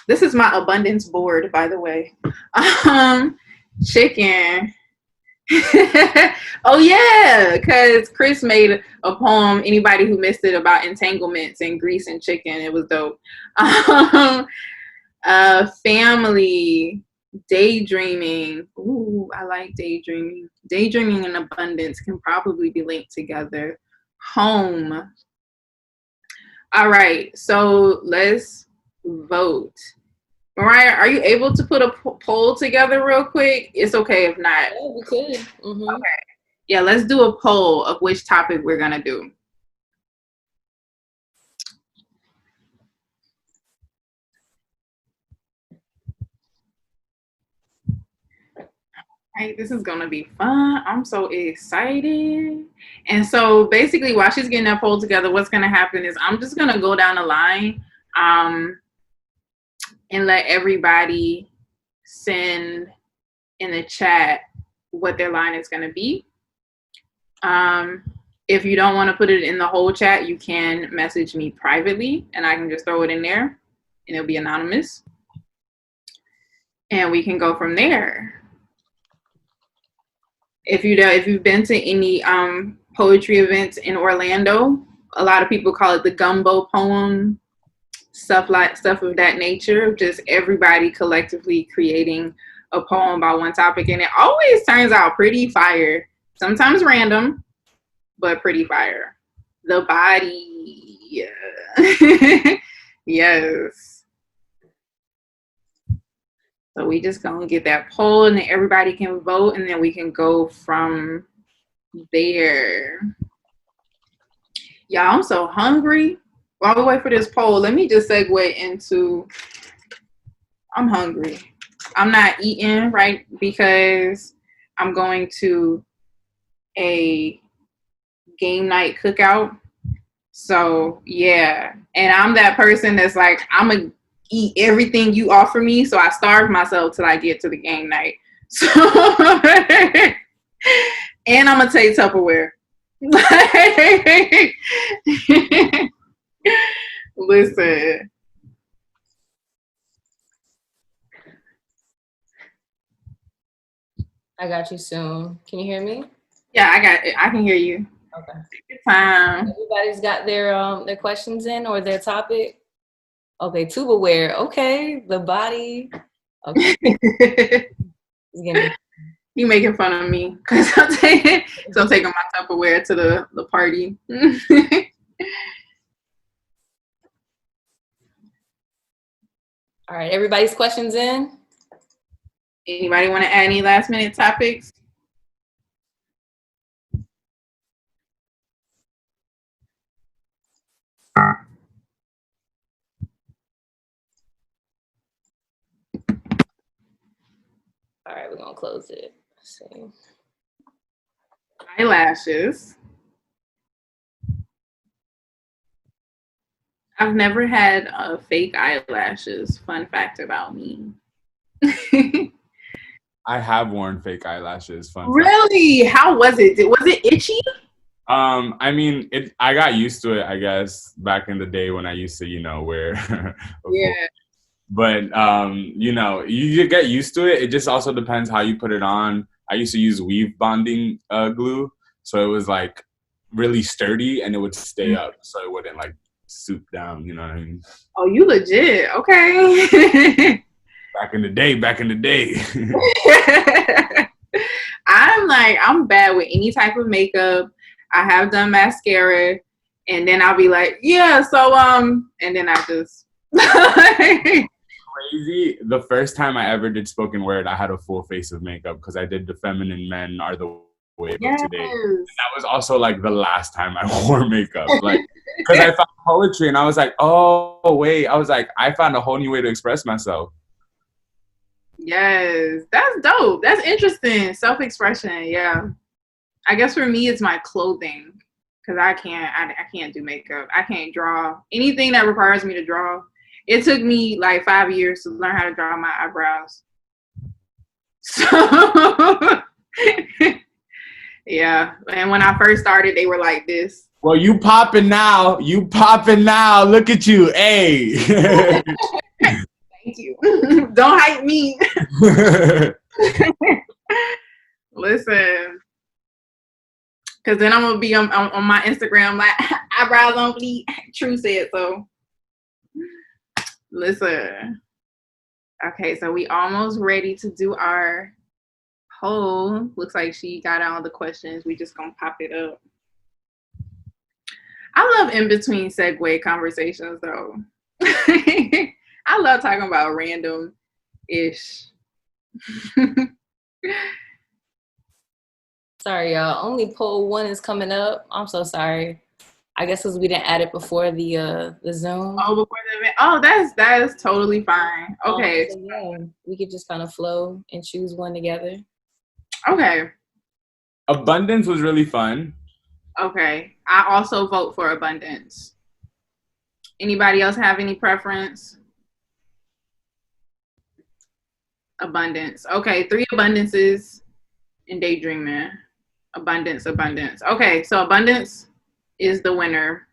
This is my abundance board, by the way. Chicken. Oh yeah, because Chris made a poem, anybody who missed it, about entanglements and grease and chicken. It was dope. Family, daydreaming. Ooh, I like daydreaming. Daydreaming and abundance can probably be linked together. Home. All right, so let's vote. Mariah, are you able to put a poll together real quick? It's okay if not. Yeah, we could. Mm-hmm. Okay. Yeah, let's do a poll of which topic we're gonna do. Right, this is gonna be fun. I'm so excited. And so basically while she's getting that poll together, what's gonna happen is I'm just gonna go down the line and let everybody send in the chat what their line is gonna be. If you don't want to put it in the whole chat, you can message me privately and I can just throw it in there and it'll be anonymous. And we can go from there. If you've been to any poetry events in Orlando, a lot of people call it the gumbo poem, stuff of that nature, just everybody collectively creating a poem about one topic, and it always turns out pretty fire. Sometimes random, but pretty fire. The body, yeah. Yes. So we just gonna get that poll and then everybody can vote and then we can go from there. Y'all, I'm so hungry. While we wait for this poll, let me just segue into, I'm hungry. I'm not eating, right, because I'm going to a game night cookout. So yeah, and I'm that person that's like, I'm gonna eat everything you offer me, so I starve myself till I get to the game night. So and I'm gonna take Tupperware. Listen. I got you soon. Can you hear me? Yeah, I got it. I can hear you. Okay. Good time. Everybody's got their questions in or their topic. Okay, tubaware. Okay, the body. Okay. You making fun of me because I'm taking my Tupperware to the party. All right, everybody's questions in. Anybody want to add any last minute topics? All right, we're gonna close it. Let's see. Eyelashes. I've never had fake eyelashes. Fun fact about me. I have worn fake eyelashes. Fun Really? Fact. How was it? Was it itchy? I mean, I got used to it, I guess, back in the day when I used to, wear. Yeah. But, you get used to it. It just also depends how you put it on. I used to use weave bonding glue. So it was like really sturdy and it would stay up. So it wouldn't like soup down, you know what I mean? Oh, you legit. Okay. Back in the day. I'm bad with any type of makeup. I have done mascara and then I'll be like, yeah, so, and then I just. Crazy. The first time I ever did spoken word, I had a full face of makeup because I did The Feminine Men Are the Wave of Today. And that was also like the last time I wore makeup. Like, because I found poetry and I was like, oh, wait. I was like, I found a whole new way to express myself. Yes, that's dope. That's interesting. Self-expression. Yeah. I guess for me, it's my clothing because I can't do makeup. I can't draw. Anything that requires me to draw. It took me like 5 years to learn how to draw my eyebrows. So, yeah. And when I first started, they were like this. Well, you popping now. You popping now. Look at you. Hey. Thank you. Don't hype me. Listen. Because then I'm going to be on my Instagram like, eyebrows on fleek. True said so. Listen. Okay, so we almost ready to do our poll. Looks like she got all the questions. We just going to pop it up. I love in-between segue conversations, though. I love talking about random-ish. Sorry, y'all. Only poll 1 is coming up. I'm so sorry. I guess because we didn't add it before the Zoom. Oh, before the event. Oh, that's totally fine. Okay. So yeah, we could just kind of flow and choose one together. Okay. Abundance was really fun. Okay. I also vote for abundance. Anybody else have any preference? Abundance. Okay, 3 abundances in daydreaming. Abundance. Okay, so abundance is the winner.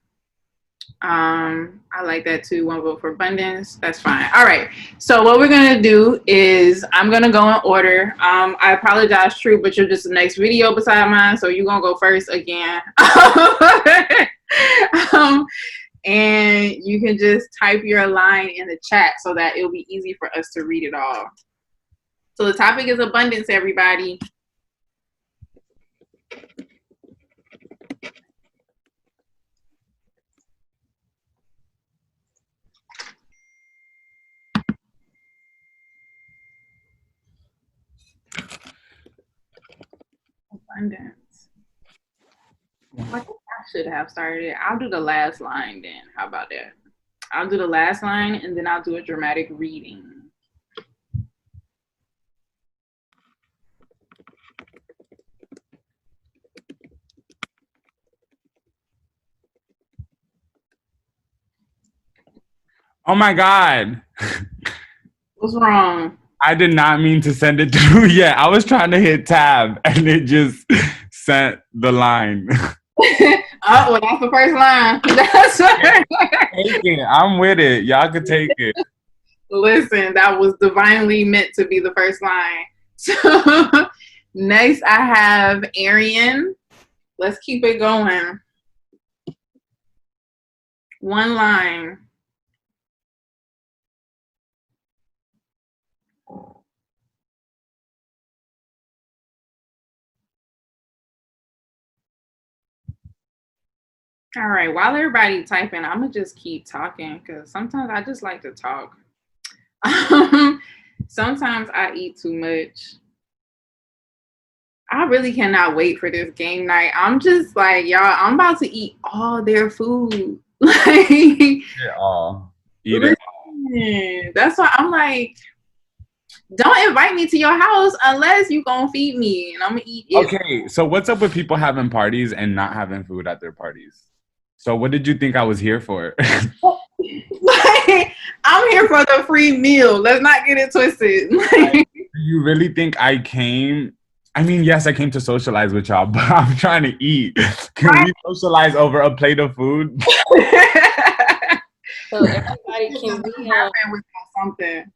I like that too. 1 vote for abundance. That's fine. All right. So what we're gonna do is I'm gonna go in order. I apologize, True, but you're just the next video beside mine, so you're gonna go first again. And you can just type your line in the chat so that it'll be easy for us to read it all. So the topic is abundance, everybody. Abundance. I think I should have started it. I'll do the last line then. How about that? I'll do the last line and then I'll do a dramatic reading. Oh my God. What's wrong? I did not mean to send it through yet. I was trying to hit tab and it just sent the line. Oh, well, that's the first line. That's right. Take it. I'm with it. Y'all could take it. Listen, that was divinely meant to be the first line. So next I have Arian. Let's keep it going. 1 line. All right, while everybody typing, I'm gonna just keep talking because sometimes I just like to talk. Sometimes I eat too much. I really cannot wait for this game night. I'm just like, y'all, I'm about to eat all their food. Like, Eat it all. Eat it all. That's why I'm like, don't invite me to your house unless you gonna feed me and I'm gonna eat it. Okay, so what's up with people having parties and not having food at their parties? So what did you think I was here for? Like, I'm here for the free meal. Let's not get it twisted. Do you really think I came? I mean, yes, I came to socialize with y'all, but I'm trying to eat. Can we socialize over a plate of food? So everybody can we with something.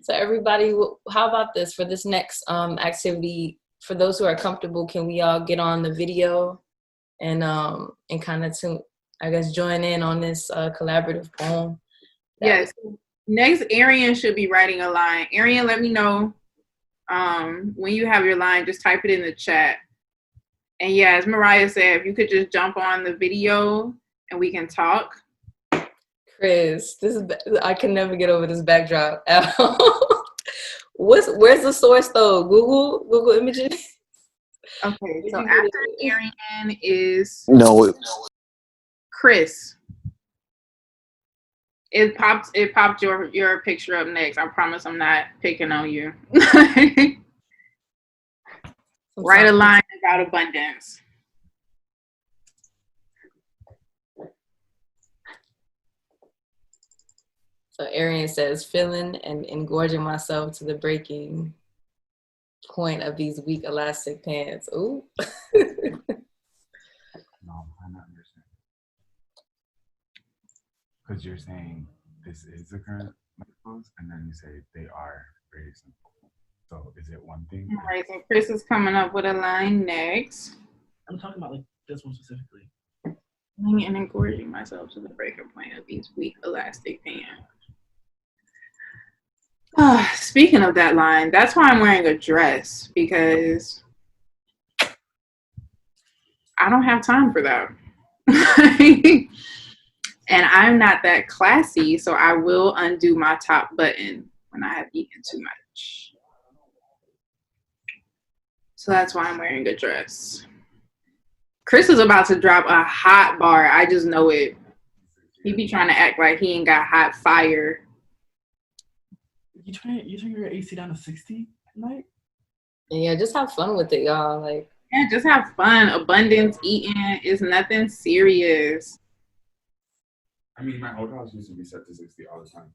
So everybody, how about this for this next activity? For those who are comfortable, can we all get on the video and kind of I guess join in on this collaborative poem? Yes. Next, Arian should be writing a line. Arian, let me know when you have your line. Just type it in the chat. And yeah, as Mariah said, if you could just jump on the video and we can talk. Chris, I can never get over this backdrop. Where's the source though? Google Images. Okay, so after Arian is Chris. It popped your picture up next. I promise I'm not picking on you. Write a line about abundance. So Arian says, feeling and engorging myself to the breaking point of these weak elastic pants. Ooh. No, I'm not understanding. Because you're saying this is the current pose, and then you say they are very simple. So is it one thing? All right, so Chris is coming up with a line next. I'm talking about like this one specifically. And engorging myself to the breaking point of these weak elastic pants. Speaking of that line, that's why I'm wearing a dress, because I don't have time for that. And I'm not that classy, so I will undo my top button when I have eaten too much. So that's why I'm wearing a dress. Chris is about to drop a hot bar. I just know it. He be trying to act like he ain't got hot fire. You turn your AC down to 60 tonight? Yeah, just have fun with it, y'all. Like, yeah, just have fun. Abundance eating is nothing serious. I mean, my old house used to be set to 60 all the time.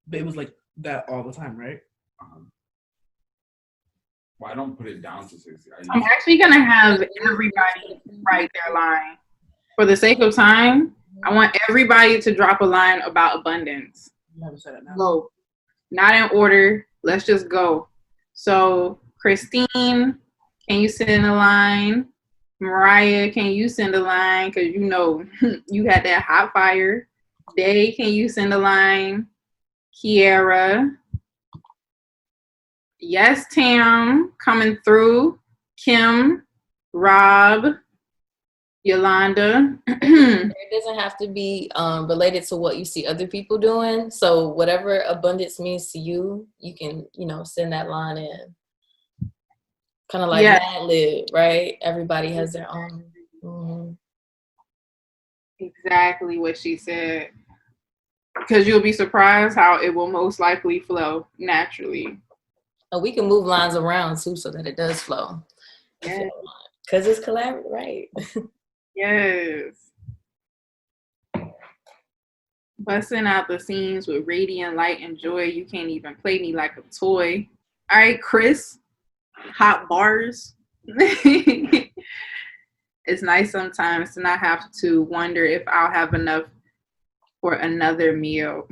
But it was like that all the time, right? Well, I don't put it down to 60. I'm actually going to have everybody write their line. For the sake of time, I want everybody to drop a line about abundance. You haven't said it now. Go. Not in order. Let's just go. So, Christine, can you send a line? Mariah, can you send a line? Because you know you had that hot fire. Day, can you send a line? Kiara. Yes, Tam, coming through. Kim, Rob, Yolanda. it doesn't have to be related to what you see other people doing. So whatever abundance means to you, you can, send that line in. Kind of like Mad Lib, right? Everybody has their own. Mm-hmm. Exactly what she said. Because you'll be surprised how it will most likely flow naturally. Oh, we can move lines around too so that it does flow. Yes. Because it's collab, right? Yes. Busting out the seams with radiant light and joy. You can't even play me like a toy. All right, Chris. Hot bars. It's nice sometimes to not have to wonder if I'll have enough for another meal.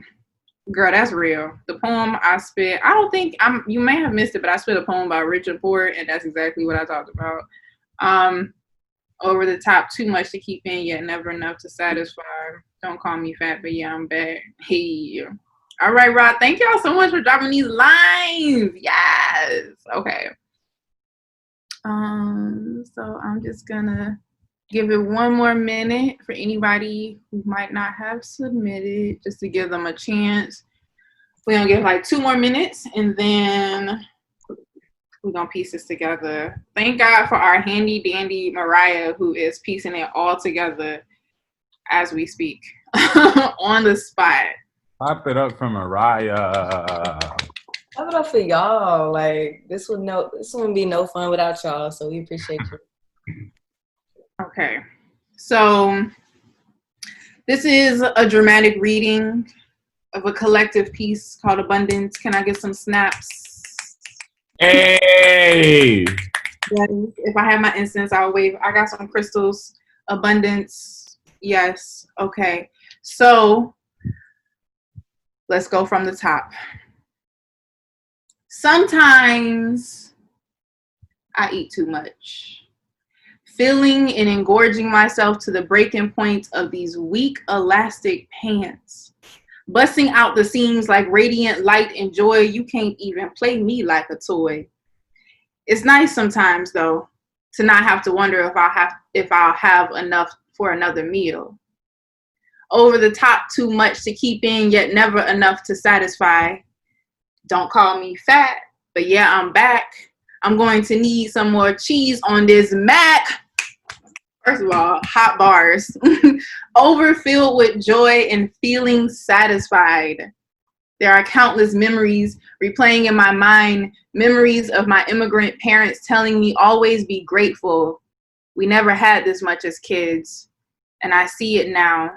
Girl, that's real. The poem I spit, I don't think you may have missed it, but I spit a poem by Richard Ford, and that's exactly what I talked about. Over the top, too much to keep in, yet never enough to satisfy. Don't call me fat, but yeah, I'm back. Hey. All right, Rod, thank y'all so much for dropping these lines. Yes. Okay. So I'm just gonna give it one more minute for anybody who might not have submitted, just to give them a chance. We're gonna give like 2 more minutes, and then we're gonna piece this together. Thank God for our handy dandy Mariah, who is piecing it all together as we speak on the spot. Clap it up for Mariah. Clap it up for y'all. Like, this wouldn't be no fun without y'all, so we appreciate you. Okay, so this is a dramatic reading of a collective piece called Abundance. Can I get some snaps? Hey! Yes. If I have my incense, I'll wave. I got some crystals. Abundance. Yes. Okay. So let's go from the top. Sometimes I eat too much. Filling and engorging myself to the breaking point of these weak elastic pants. Busting out the seams like radiant light and joy. You can't even play me like a toy. It's nice sometimes, though, to not have to wonder if I'll have enough for another meal. Over the top, too much to keep in, yet never enough to satisfy. Don't call me fat, but yeah, I'm back. I'm going to need some more cheese on this Mac. First of all, hot bars. Overfilled with joy and feeling satisfied. There are countless memories replaying in my mind, memories of my immigrant parents telling me always be grateful. We never had this much as kids, and I see it now.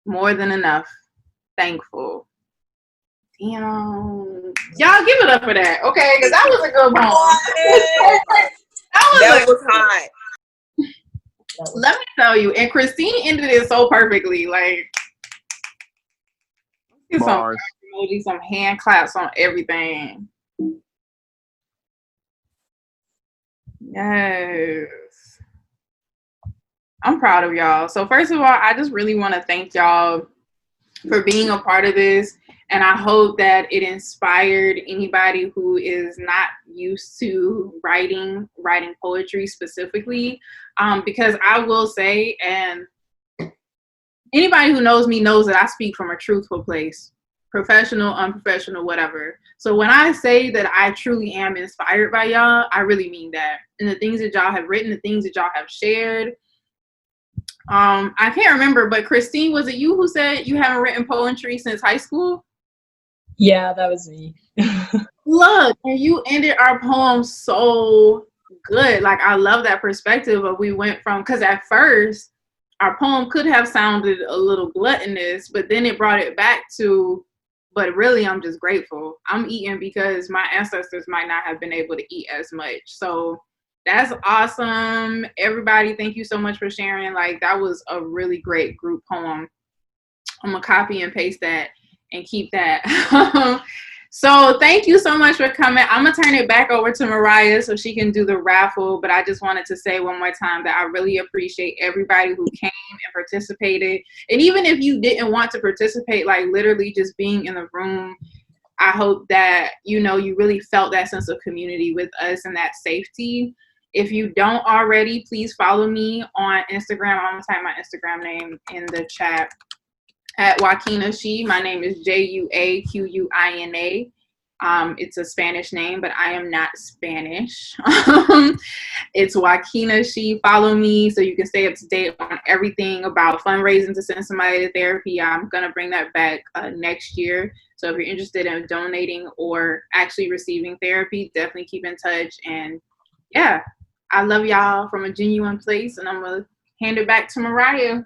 More than enough. Thankful. Damn. Y'all give it up for that, okay? Because that was a good one. That was hot. Let me tell you, and Christine ended it so perfectly. Like, Get some Bars. emojis, some hand claps on everything. Yes. I'm proud of y'all. So first of all, I just really want to thank y'all for being a part of this. And I hope that it inspired anybody who is not used to writing poetry specifically. Because I will say, and anybody who knows me knows that I speak from a truthful place, professional, unprofessional, whatever. So when I say that I truly am inspired by y'all, I really mean that. And the things that y'all have written, the things that y'all have shared. I can't remember, but Christine, was it you who said you haven't written poetry since high school? Yeah, that was me. Look, and you ended our poem so good. Like, I love that perspective of we went from, because at first our poem could have sounded a little gluttonous, but then it brought it back to, but really I'm just grateful. I'm eating because my ancestors might not have been able to eat as much. So that's awesome. Everybody, thank you so much for sharing. Like, that was a really great group poem. I'm gonna copy and paste that and keep that. So thank you so much for coming. I'm gonna turn it back over to Mariah so she can do the raffle, but I just wanted to say one more time that I really appreciate everybody who came and participated. And even if you didn't want to participate, like literally just being in the room, I hope that, you know, you really felt that sense of community with us and that safety. If you don't already, please follow me on Instagram. I'm gonna type my Instagram name in the chat. At Juaquina She. My name is Juaquina. It's a Spanish name, but I am not Spanish. It's Juaquina She. Follow me so you can stay up to date on everything about fundraising to send somebody to therapy. I'm going to bring that back next year. So if you're interested in donating or actually receiving therapy, definitely keep in touch. And yeah, I love y'all from a genuine place. And I'm going to hand it back to Mariah.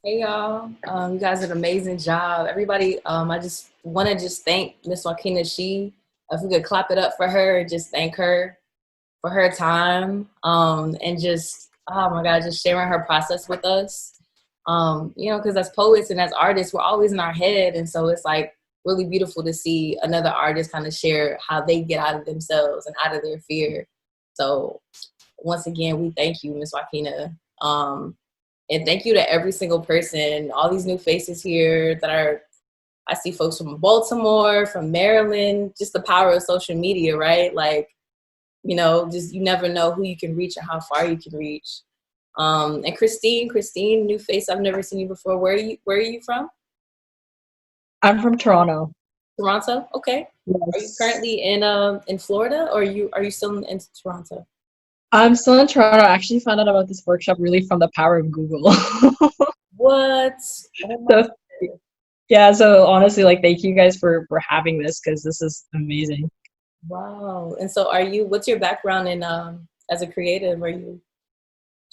Hey y'all, you guys did an amazing job. Everybody, I just want to thank Miss Juaquina She. If we could clap it up for her and just thank her for her time, and just, oh my God, just sharing her process with us. You know, because as poets and as artists, we're always in our head, and so it's like really beautiful to see another artist kind of share how they get out of themselves and out of their fear. So once again, we thank you, Miss Juaquina. And thank you to every single person, all these new faces here that are, I see folks from Baltimore, from Maryland, just the power of social media, right? Like, you know, just, you never know who you can reach or how far you can reach. And Christine, new face, I've never seen you before. Where are you from? I'm from Toronto. Toronto? Okay. Yes. Are you currently in Florida, or are you still in Toronto? I'm still in Toronto. I actually found out about this workshop really from the power of Google. What? So, yeah, so honestly, like, thank you guys for having this, because this is amazing. Wow. And so what's your background in as a creative? Are you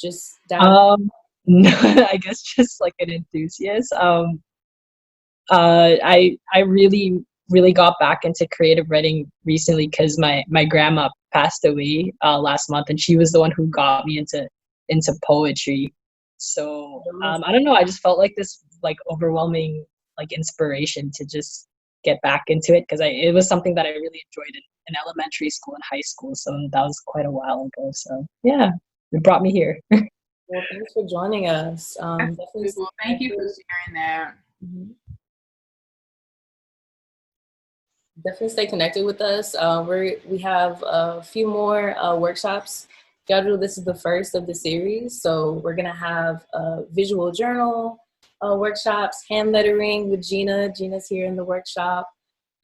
just I guess just like an enthusiast. I really got back into creative writing recently because my grandma passed away last month, and she was the one who got me into poetry. So I don't know, I just felt like this like overwhelming like inspiration to just get back into it, because it was something that I really enjoyed in elementary school and high school. So that was quite a while ago. So yeah, it brought me here. Well, thanks for joining us. Definitely. Well, thank you for sharing that. Mm-hmm. Definitely stay connected with us. We have a few more workshops scheduled. This is the first of the series. So we're gonna have a visual journal workshops, hand lettering with Gina. Gina's here in the workshop.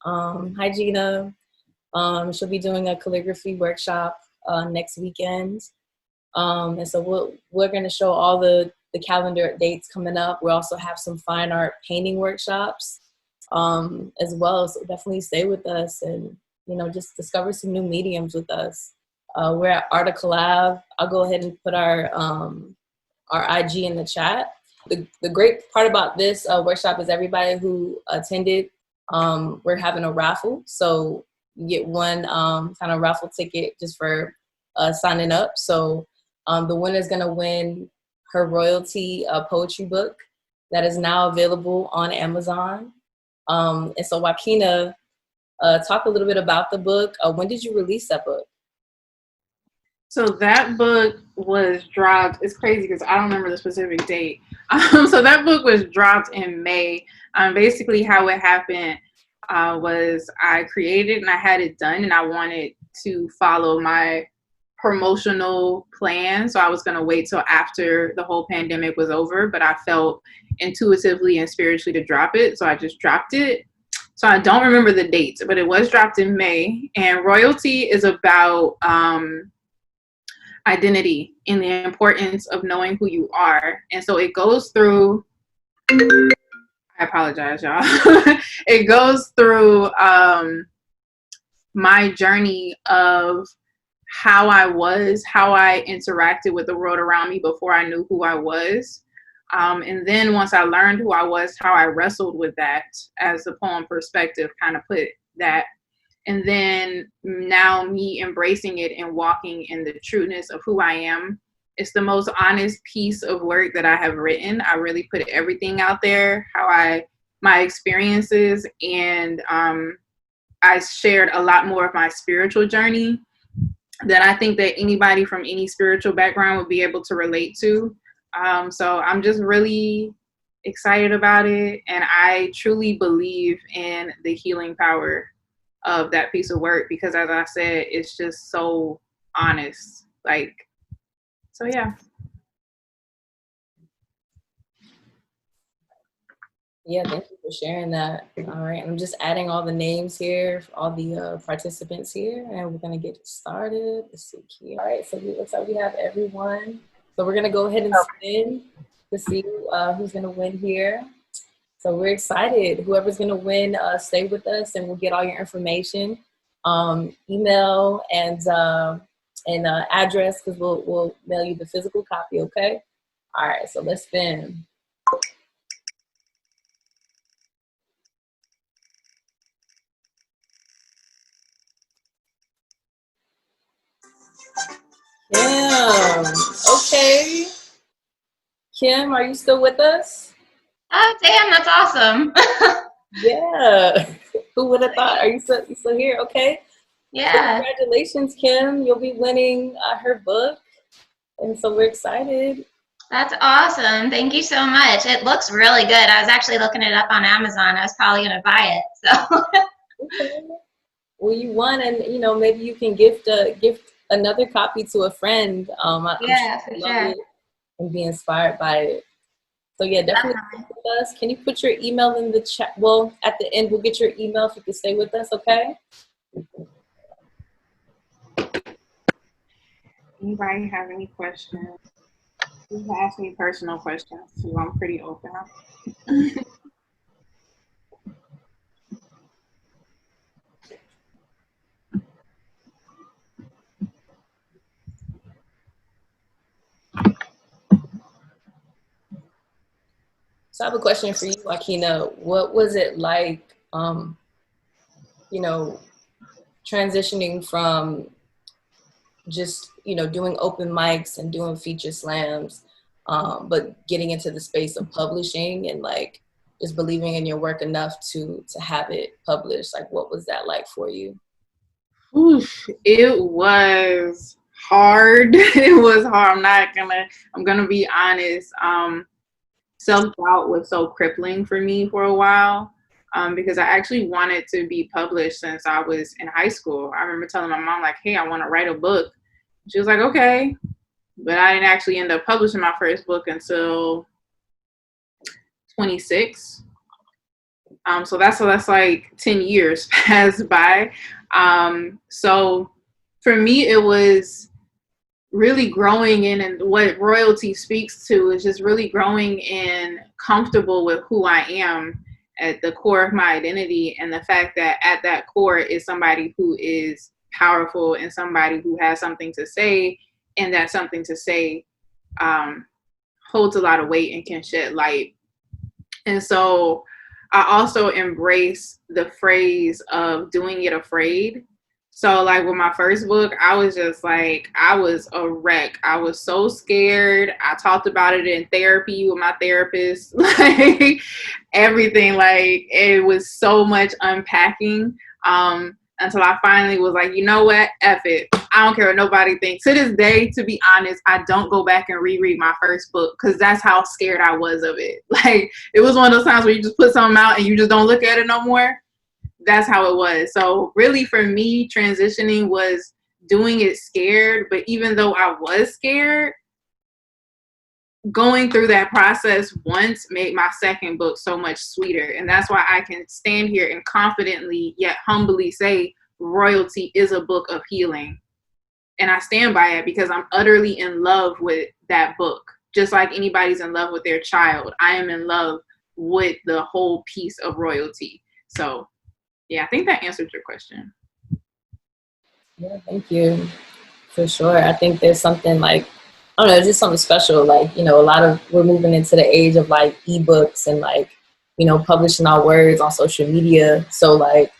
Hi, Gina. She'll be doing a calligraphy workshop next weekend. And so we're gonna show all the calendar dates coming up. We also have some fine art painting workshops as well. So definitely stay with us and, you know, just discover some new mediums with us. We're at Collab. I'll go ahead and put our IG in the chat. The great part about this workshop is everybody who attended, we're having a raffle. So you get one kind of raffle ticket just for signing up. So the winner's gonna win her royalty poetry book that is now available on Amazon. And so Juaquina, talk a little bit about the book. When did you release that book? So that book was dropped. It's crazy because I don't remember the specific date. So that book was dropped in May. Basically how it happened was I created and I had it done and I wanted to follow my promotional plan. So I was going to wait till after the whole pandemic was over, but I felt intuitively and spiritually to drop it. So I just dropped it. So I don't remember the dates, but it was dropped in May. And royalty is about identity and the importance of knowing who you are. And so it goes through, I apologize, y'all. It goes through my journey of how I interacted with the world around me before I knew who I was. And then once I learned who I was, how I wrestled with that, as the poem Perspective kind of put that. And then now me embracing it and walking in the trueness of who I am. It's the most honest piece of work that I have written. I really put everything out there, my experiences, and I shared a lot more of my spiritual journey that I think that anybody from any spiritual background would be able to relate to. So I'm just really excited about it. And I truly believe in the healing power of that piece of work because, as I said, it's just so honest. So yeah. Yeah, thank you for sharing that. All right, I'm just adding all the names here, all the participants here, and we're gonna get started. Let's see here. All right, so it looks like we have everyone. So we're gonna go ahead and spin to see who's gonna win here. So we're excited. Whoever's gonna win, stay with us, and we'll get all your information, email and address, because we'll mail you the physical copy. Okay. All right. So let's spin. Kim. Okay. Kim, are you still with us? Oh, damn, that's awesome. Yeah. Who would have thought? Are you still here? Okay. Yeah. So congratulations, Kim. You'll be winning her book. And so we're excited. That's awesome. Thank you so much. It looks really good. I was actually looking it up on Amazon. I was probably going to buy it. So. Okay. Well, you won, and maybe you can gift another copy to a friend. Yeah, for sure. And be inspired by it. So yeah, definitely stay with us. Can you put your email in the chat? Well, at the end, we'll get your email if you can stay with us, okay? Anybody have any questions? You can ask me personal questions too. I'm pretty open. So I have a question for you, Juaquina. What was it like, transitioning from just, doing open mics and doing feature slams, but getting into the space of publishing and just believing in your work enough to have it published? What was that like for you? Oof, it was hard. It was hard. I'm gonna be honest. Self-doubt was so crippling for me for a while, because I actually wanted to be published since I was in high school. I remember telling my mom, hey, I want to write a book. She was like, okay. But I didn't actually end up publishing my first book until 26. So that's 10 years passed by. So for me, it was really growing in, and what royalty speaks to is just really growing in comfortable with who I am at the core of my identity, and the fact that at that core is somebody who is powerful and somebody who has something to say, and that something to say holds a lot of weight and can shed light. And so I also embrace the phrase of doing it afraid. So like with my first book, I was just like, I was a wreck. I was so scared. I talked about it in therapy with my therapist, like everything. Like it was so much unpacking. Until I finally was like, you know what? F it. I don't care what nobody thinks. To this day, to be honest, I don't go back and reread my first book because that's how scared I was of it. Like it was one of those times where you just put something out and you just don't look at it no more. That's how it was. So really for me, transitioning was doing it scared. But even though I was scared, going through that process once made my second book so much sweeter. And that's why I can stand here and confidently yet humbly say Royalty is a book of healing. And I stand by it because I'm utterly in love with that book. Just like anybody's in love with their child, I am in love with the whole piece of Royalty. So yeah, I think that answered your question. Yeah, thank you. For sure. I think there's something like, I don't know, just something special. Like, you know, we're moving into the age of like ebooks and like, you know, publishing our words on social media. So like,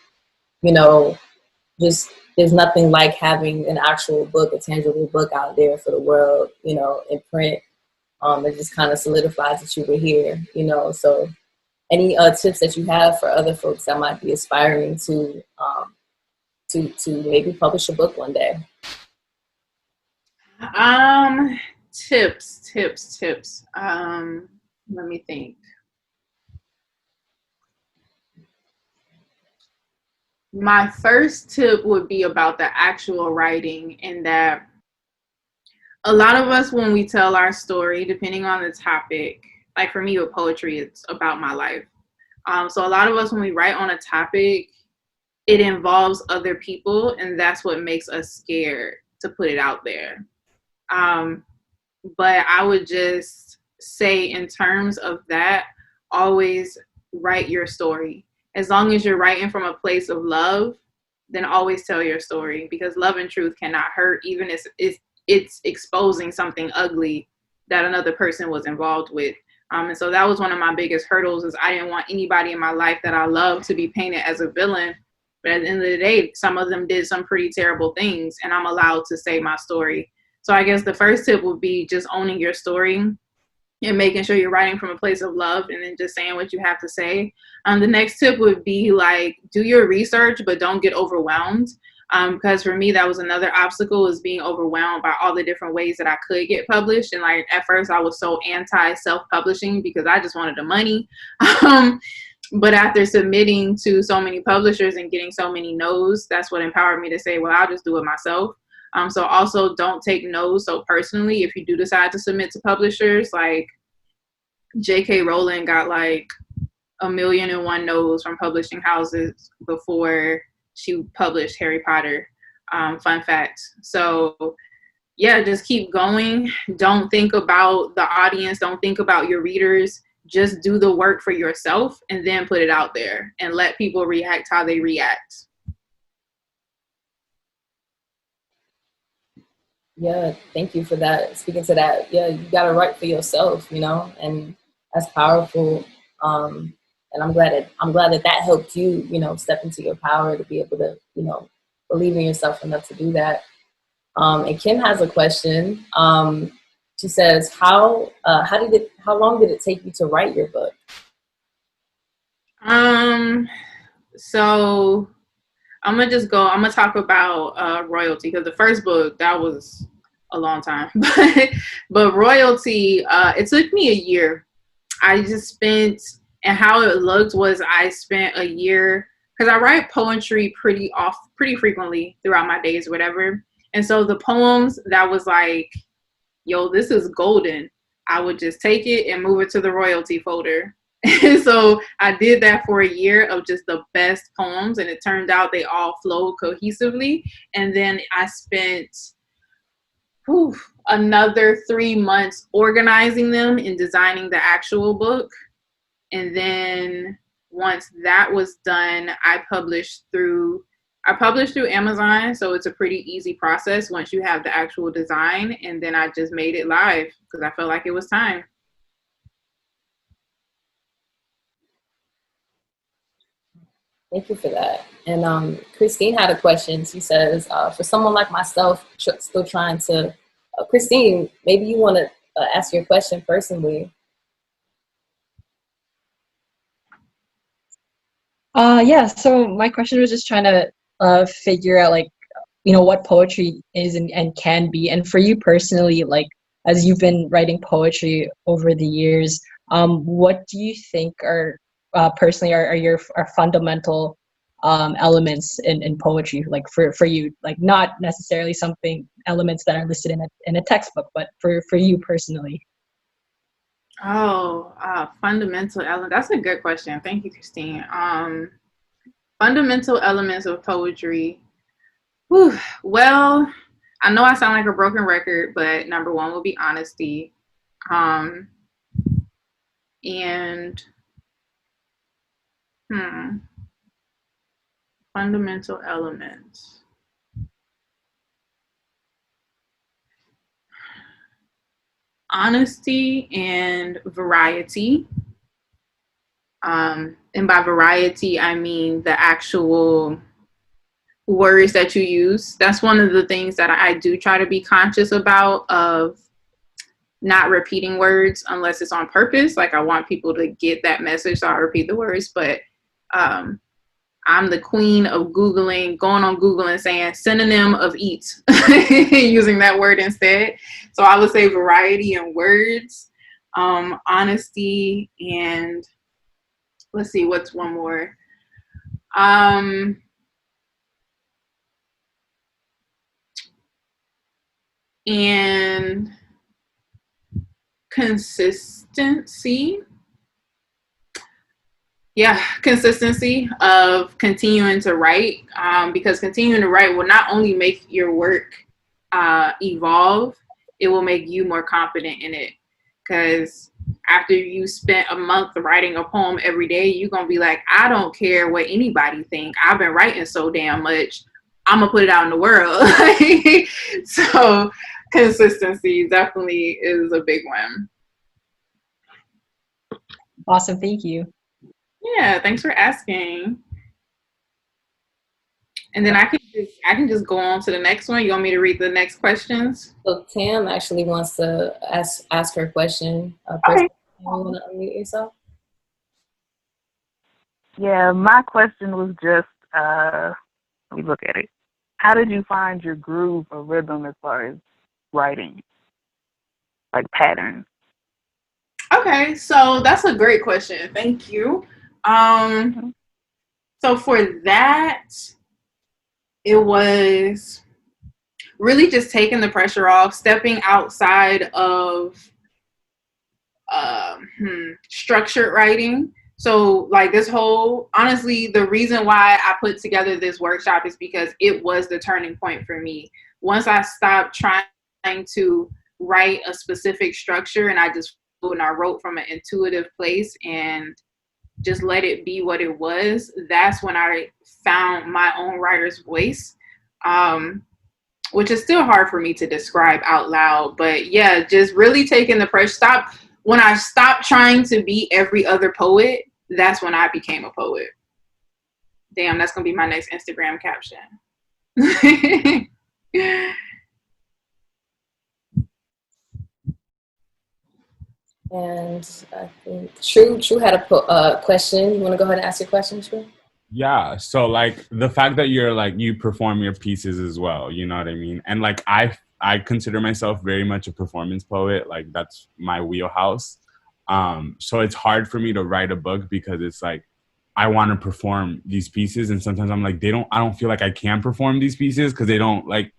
you know, just there's nothing like having an actual book, a tangible book out there for the world, you know, in print. It just kind of solidifies that you were here, you know. So any tips that you have for other folks that might be aspiring to maybe publish a book one day? Tips. Let me think. My first tip would be about the actual writing, in that a lot of us, when we tell our story, depending on the topic, like for me with poetry, it's about my life. So a lot of us, when we write on a topic, it involves other people, and that's what makes us scared to put it out there. But I would just say, in terms of that, always write your story. As long as you're writing from a place of love, then always tell your story, because love and truth cannot hurt, even if it's exposing something ugly that another person was involved with. And so that was one of my biggest hurdles, is I didn't want anybody in my life that I love to be painted as a villain. But at the end of the day, some of them did some pretty terrible things, and I'm allowed to say my story. So I guess the first tip would be just owning your story and making sure you're writing from a place of love, and then just saying what you have to say. The next tip would be like, do your research, but don't get overwhelmed. Because for me, that was another obstacle, is being overwhelmed by all the different ways that I could get published. And like at first I was so anti self-publishing because I just wanted the money. But after submitting to so many publishers and getting so many no's, that's what empowered me to say, well, I'll just do it myself. So also don't take no's so personally. If you do decide to submit to publishers, like J.K. Rowling got like 1,000,001 no's from publishing houses before she published Harry Potter. Fun fact. So yeah, just keep going. Don't think about the audience. Don't think about your readers. Just do the work for yourself and then put it out there and let people react how they react. Yeah, thank you for that. Speaking to that, yeah, you got to write for yourself, you know, and that's powerful. And I'm glad that helped you, you know, step into your power to be able to, you know, believe in yourself enough to do that. And Kim has a question. She says, how long did it take you to write your book? So I'm gonna talk about Royalty, because the first book, that was a long time. But Royalty, it took me a year. I just spent, and how it looked was I spent a year, because I write poetry pretty frequently throughout my days or whatever. And so the poems that was like, yo, this is golden, I would just take it and move it to the Royalty folder. So I did that for a year of just the best poems, and it turned out they all flowed cohesively. And then I spent another 3 months organizing them and designing the actual book. And then once that was done, I published through Amazon. So it's a pretty easy process once you have the actual design. And then I just made it live because I felt like it was time. Thank you for that. And Christine had a question. She says, for someone like myself, still trying to, Christine, maybe you want to ask your question personally. Yeah, so my question was just trying to figure out, like, what poetry is and can be. And for you personally, like, as you've been writing poetry over the years, what do you think are personally are your fundamental elements in poetry, like for you, like not necessarily something elements that are listed in a textbook, but for you personally? Oh, fundamental element. That's a good question. Thank you, Christine. Fundamental elements of poetry. Whew. Well, I know I sound like a broken record, but number one will be honesty. And fundamental elements. Honesty and variety. And by variety, I mean the actual words that you use. That's one of the things that I do try to be conscious about, of not repeating words unless it's on purpose. Like, I want people to get that message, so I repeat the words. But I'm the queen of going on Google and saying synonym of eat, using that word instead. So I would say variety in words, honesty, and let's see, what's one more? And consistency. Yeah, consistency of continuing to write, because continuing to write will not only make your work evolve, it will make you more confident in it. Because after you spent a month writing a poem every day, you're going to be like, I don't care what anybody think. I've been writing so damn much. I'm going to put it out in the world. So consistency definitely is a big one. Awesome. Thank you. Yeah, thanks for asking. And then I can just go on to the next one. You want me to read the next questions? So Tam actually wants to ask her question. Okay. You want to unmute yourself? Yeah, my question was just, let me look at it. How did you find your groove or rhythm as far as writing, like patterns? Okay, so that's a great question. Thank you. So for that, it was really just taking the pressure off, stepping outside of structured writing. So like this whole, honestly, the reason why I put together this workshop is because it was the turning point for me. Once I stopped trying to write a specific structure and I wrote from an intuitive place and just let it be what it was, that's when I found my own writer's voice, which is still hard for me to describe out loud. But yeah, just really taking the pressure. When I stopped trying to be every other poet, that's when I became a poet. Damn, that's going to be my next Instagram caption. And I think True had a question. You want to go ahead and ask your question, True? Yeah, so like the fact that you're like, you perform your pieces as well, you know what I mean? And like I consider myself very much a performance poet. Like that's my wheelhouse. So it's hard for me to write a book because it's like I want to perform these pieces, and sometimes I'm like, I don't feel like I can perform these pieces because they don't like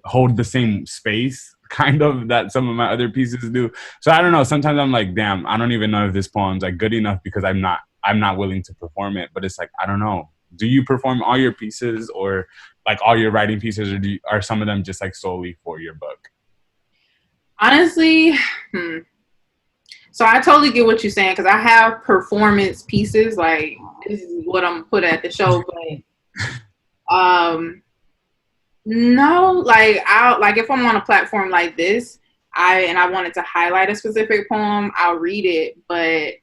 hold the same space kind of that some of my other pieces do. So I don't know, sometimes I'm like, damn, I don't even know if this poem's like good enough because I'm not willing to perform it. But it's like, I don't know, do you perform all your pieces or like all your writing pieces, or are some of them just like solely for your book? Honestly, so I totally get what you're saying, because I have performance pieces, like this is what I'm put at the show, but no, like if I'm on a platform like this, I wanted to highlight a specific poem, I'll read it, but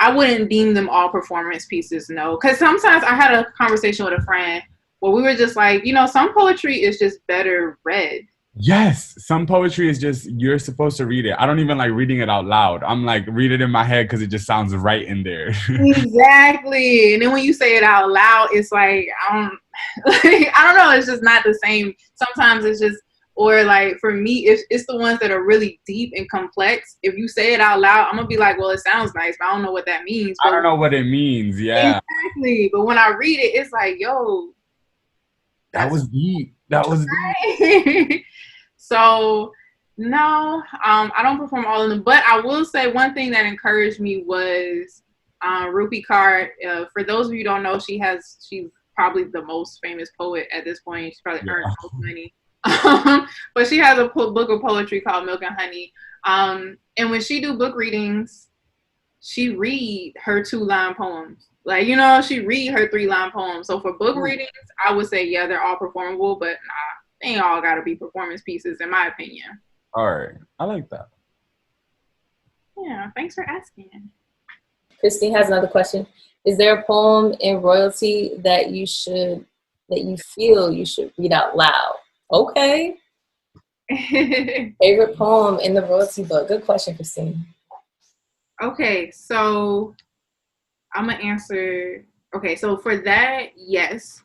I wouldn't deem them all performance pieces, no. Because sometimes I had a conversation with a friend where we were just like, you know, some poetry is just better read. Yes, some poetry is just, you're supposed to read it. I don't even like reading it out loud. I'm like, read it in my head because it just sounds right in there. Exactly. And then when you say it out loud, it's like, I don't know, it's just not the same. Sometimes it's just, or like for me, it's the ones that are really deep and complex. If you say it out loud, I'm gonna be like, well, it sounds nice, but I don't know what that means. I don't know what it means. Yeah. Exactly. But when I read it, it's like, yo, that was deep. That was deep. So no, I don't perform all of them, but I will say one thing that encouraged me was Rupi Kaur. For those of you who don't know, she's probably the most famous poet at this point. She's probably earned the most money. But she has a book of poetry called Milk and Honey. And when she do book readings, she read her 2-line poems. Like, you know, she read her 3-line poems. So for book readings, I would say, yeah, they're all performable, but nah, they ain't all got to be performance pieces, in my opinion. All right. I like that. Yeah, thanks for asking. Christine has another question. Is there a poem in royalty that you feel you should read out loud? Okay. Favorite poem in the royalty book? Good question, Christine. Okay, so I'm gonna answer. Okay, so for that, yes,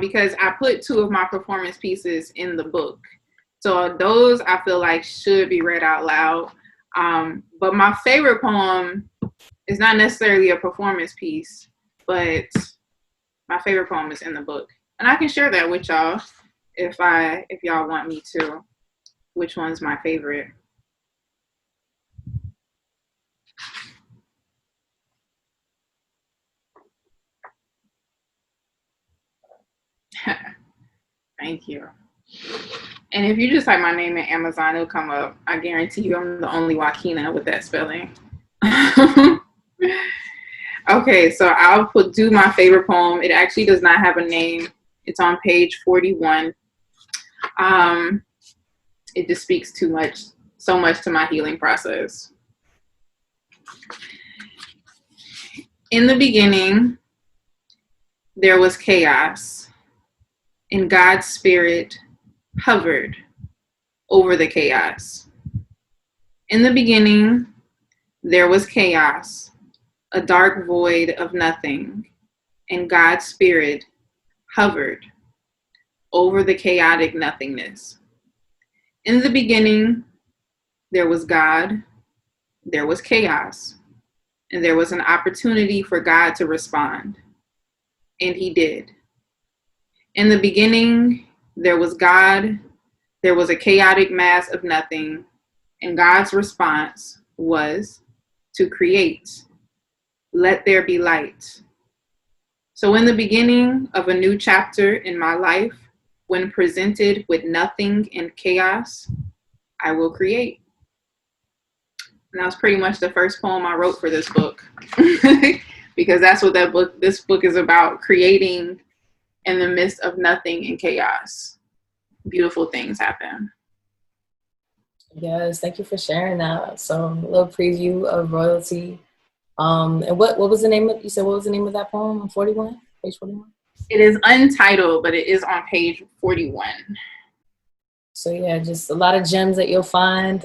because I put 2 of my performance pieces in the book. So those I feel like should be read out loud. But my favorite poem is not necessarily a performance piece, but my favorite poem is in the book. And I can share that with y'all if y'all want me to. Which one's my favorite? Thank you. And if you just type my name in Amazon, it'll come up. I guarantee you I'm the only Juaquina with that spelling. Okay, so I'll do my favorite poem. It actually does not have a name. It's on page 41. It just speaks so much to my healing process. In the beginning, there was chaos, and God's spirit hovered over the chaos. In the beginning, there was chaos, a dark void of nothing, and God's spirit hovered over the chaotic nothingness. In the beginning, there was God, there was chaos, and there was an opportunity for God to respond, and he did. In the beginning, there was God, there was a chaotic mass of nothing, and God's response was to create. Let there be light. So in the beginning of a new chapter in my life, when presented with nothing and chaos, I will create. And that was pretty much the first poem I wrote for this book. Because that's what this book is about, creating in the midst of nothing and chaos. Beautiful things happen. Yes, thank you for sharing that. So a little preview of royalty. And what was the name of, you said what was the name of that poem on 41? Page 41? It is untitled, but it is on page 41. So yeah, just a lot of gems that you'll find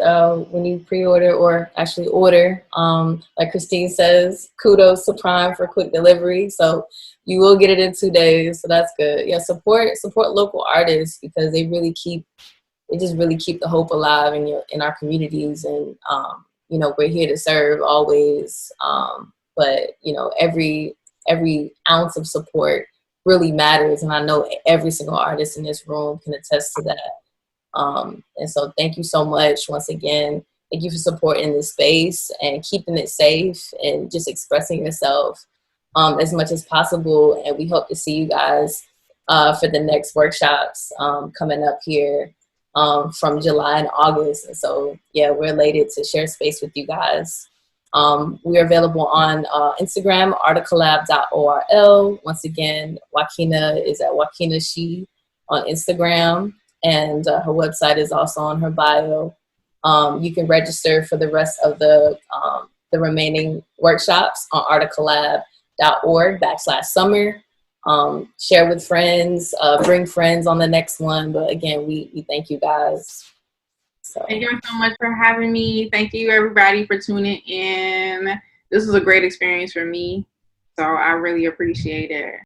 when you pre-order or actually order. Like Christine says, kudos to Prime for quick delivery. So you will get it in 2 days. So that's good. Yeah, support local artists because they just really keep the hope alive in our communities. And you know, we're here to serve always. But you know, every ounce of support really matters. And I know every single artist in this room can attest to that. And so thank you so much once again. Thank you for supporting this space and keeping it safe and just expressing yourself as much as possible. And we hope to see you guys for the next workshops coming up here from July and August. And so, yeah, we're elated to share space with you guys. We are available on Instagram, artofcollab.orl. Once again, Juaquina is at Juaquina She on Instagram. And her website is also on her bio. You can register for the rest of the the remaining workshops on artofcollab.org/summer. Share with friends, bring friends on the next one. But again, we thank you guys. So. Thank you so much for having me. Thank you everybody for tuning in. This was a great experience for me. So I really appreciate it.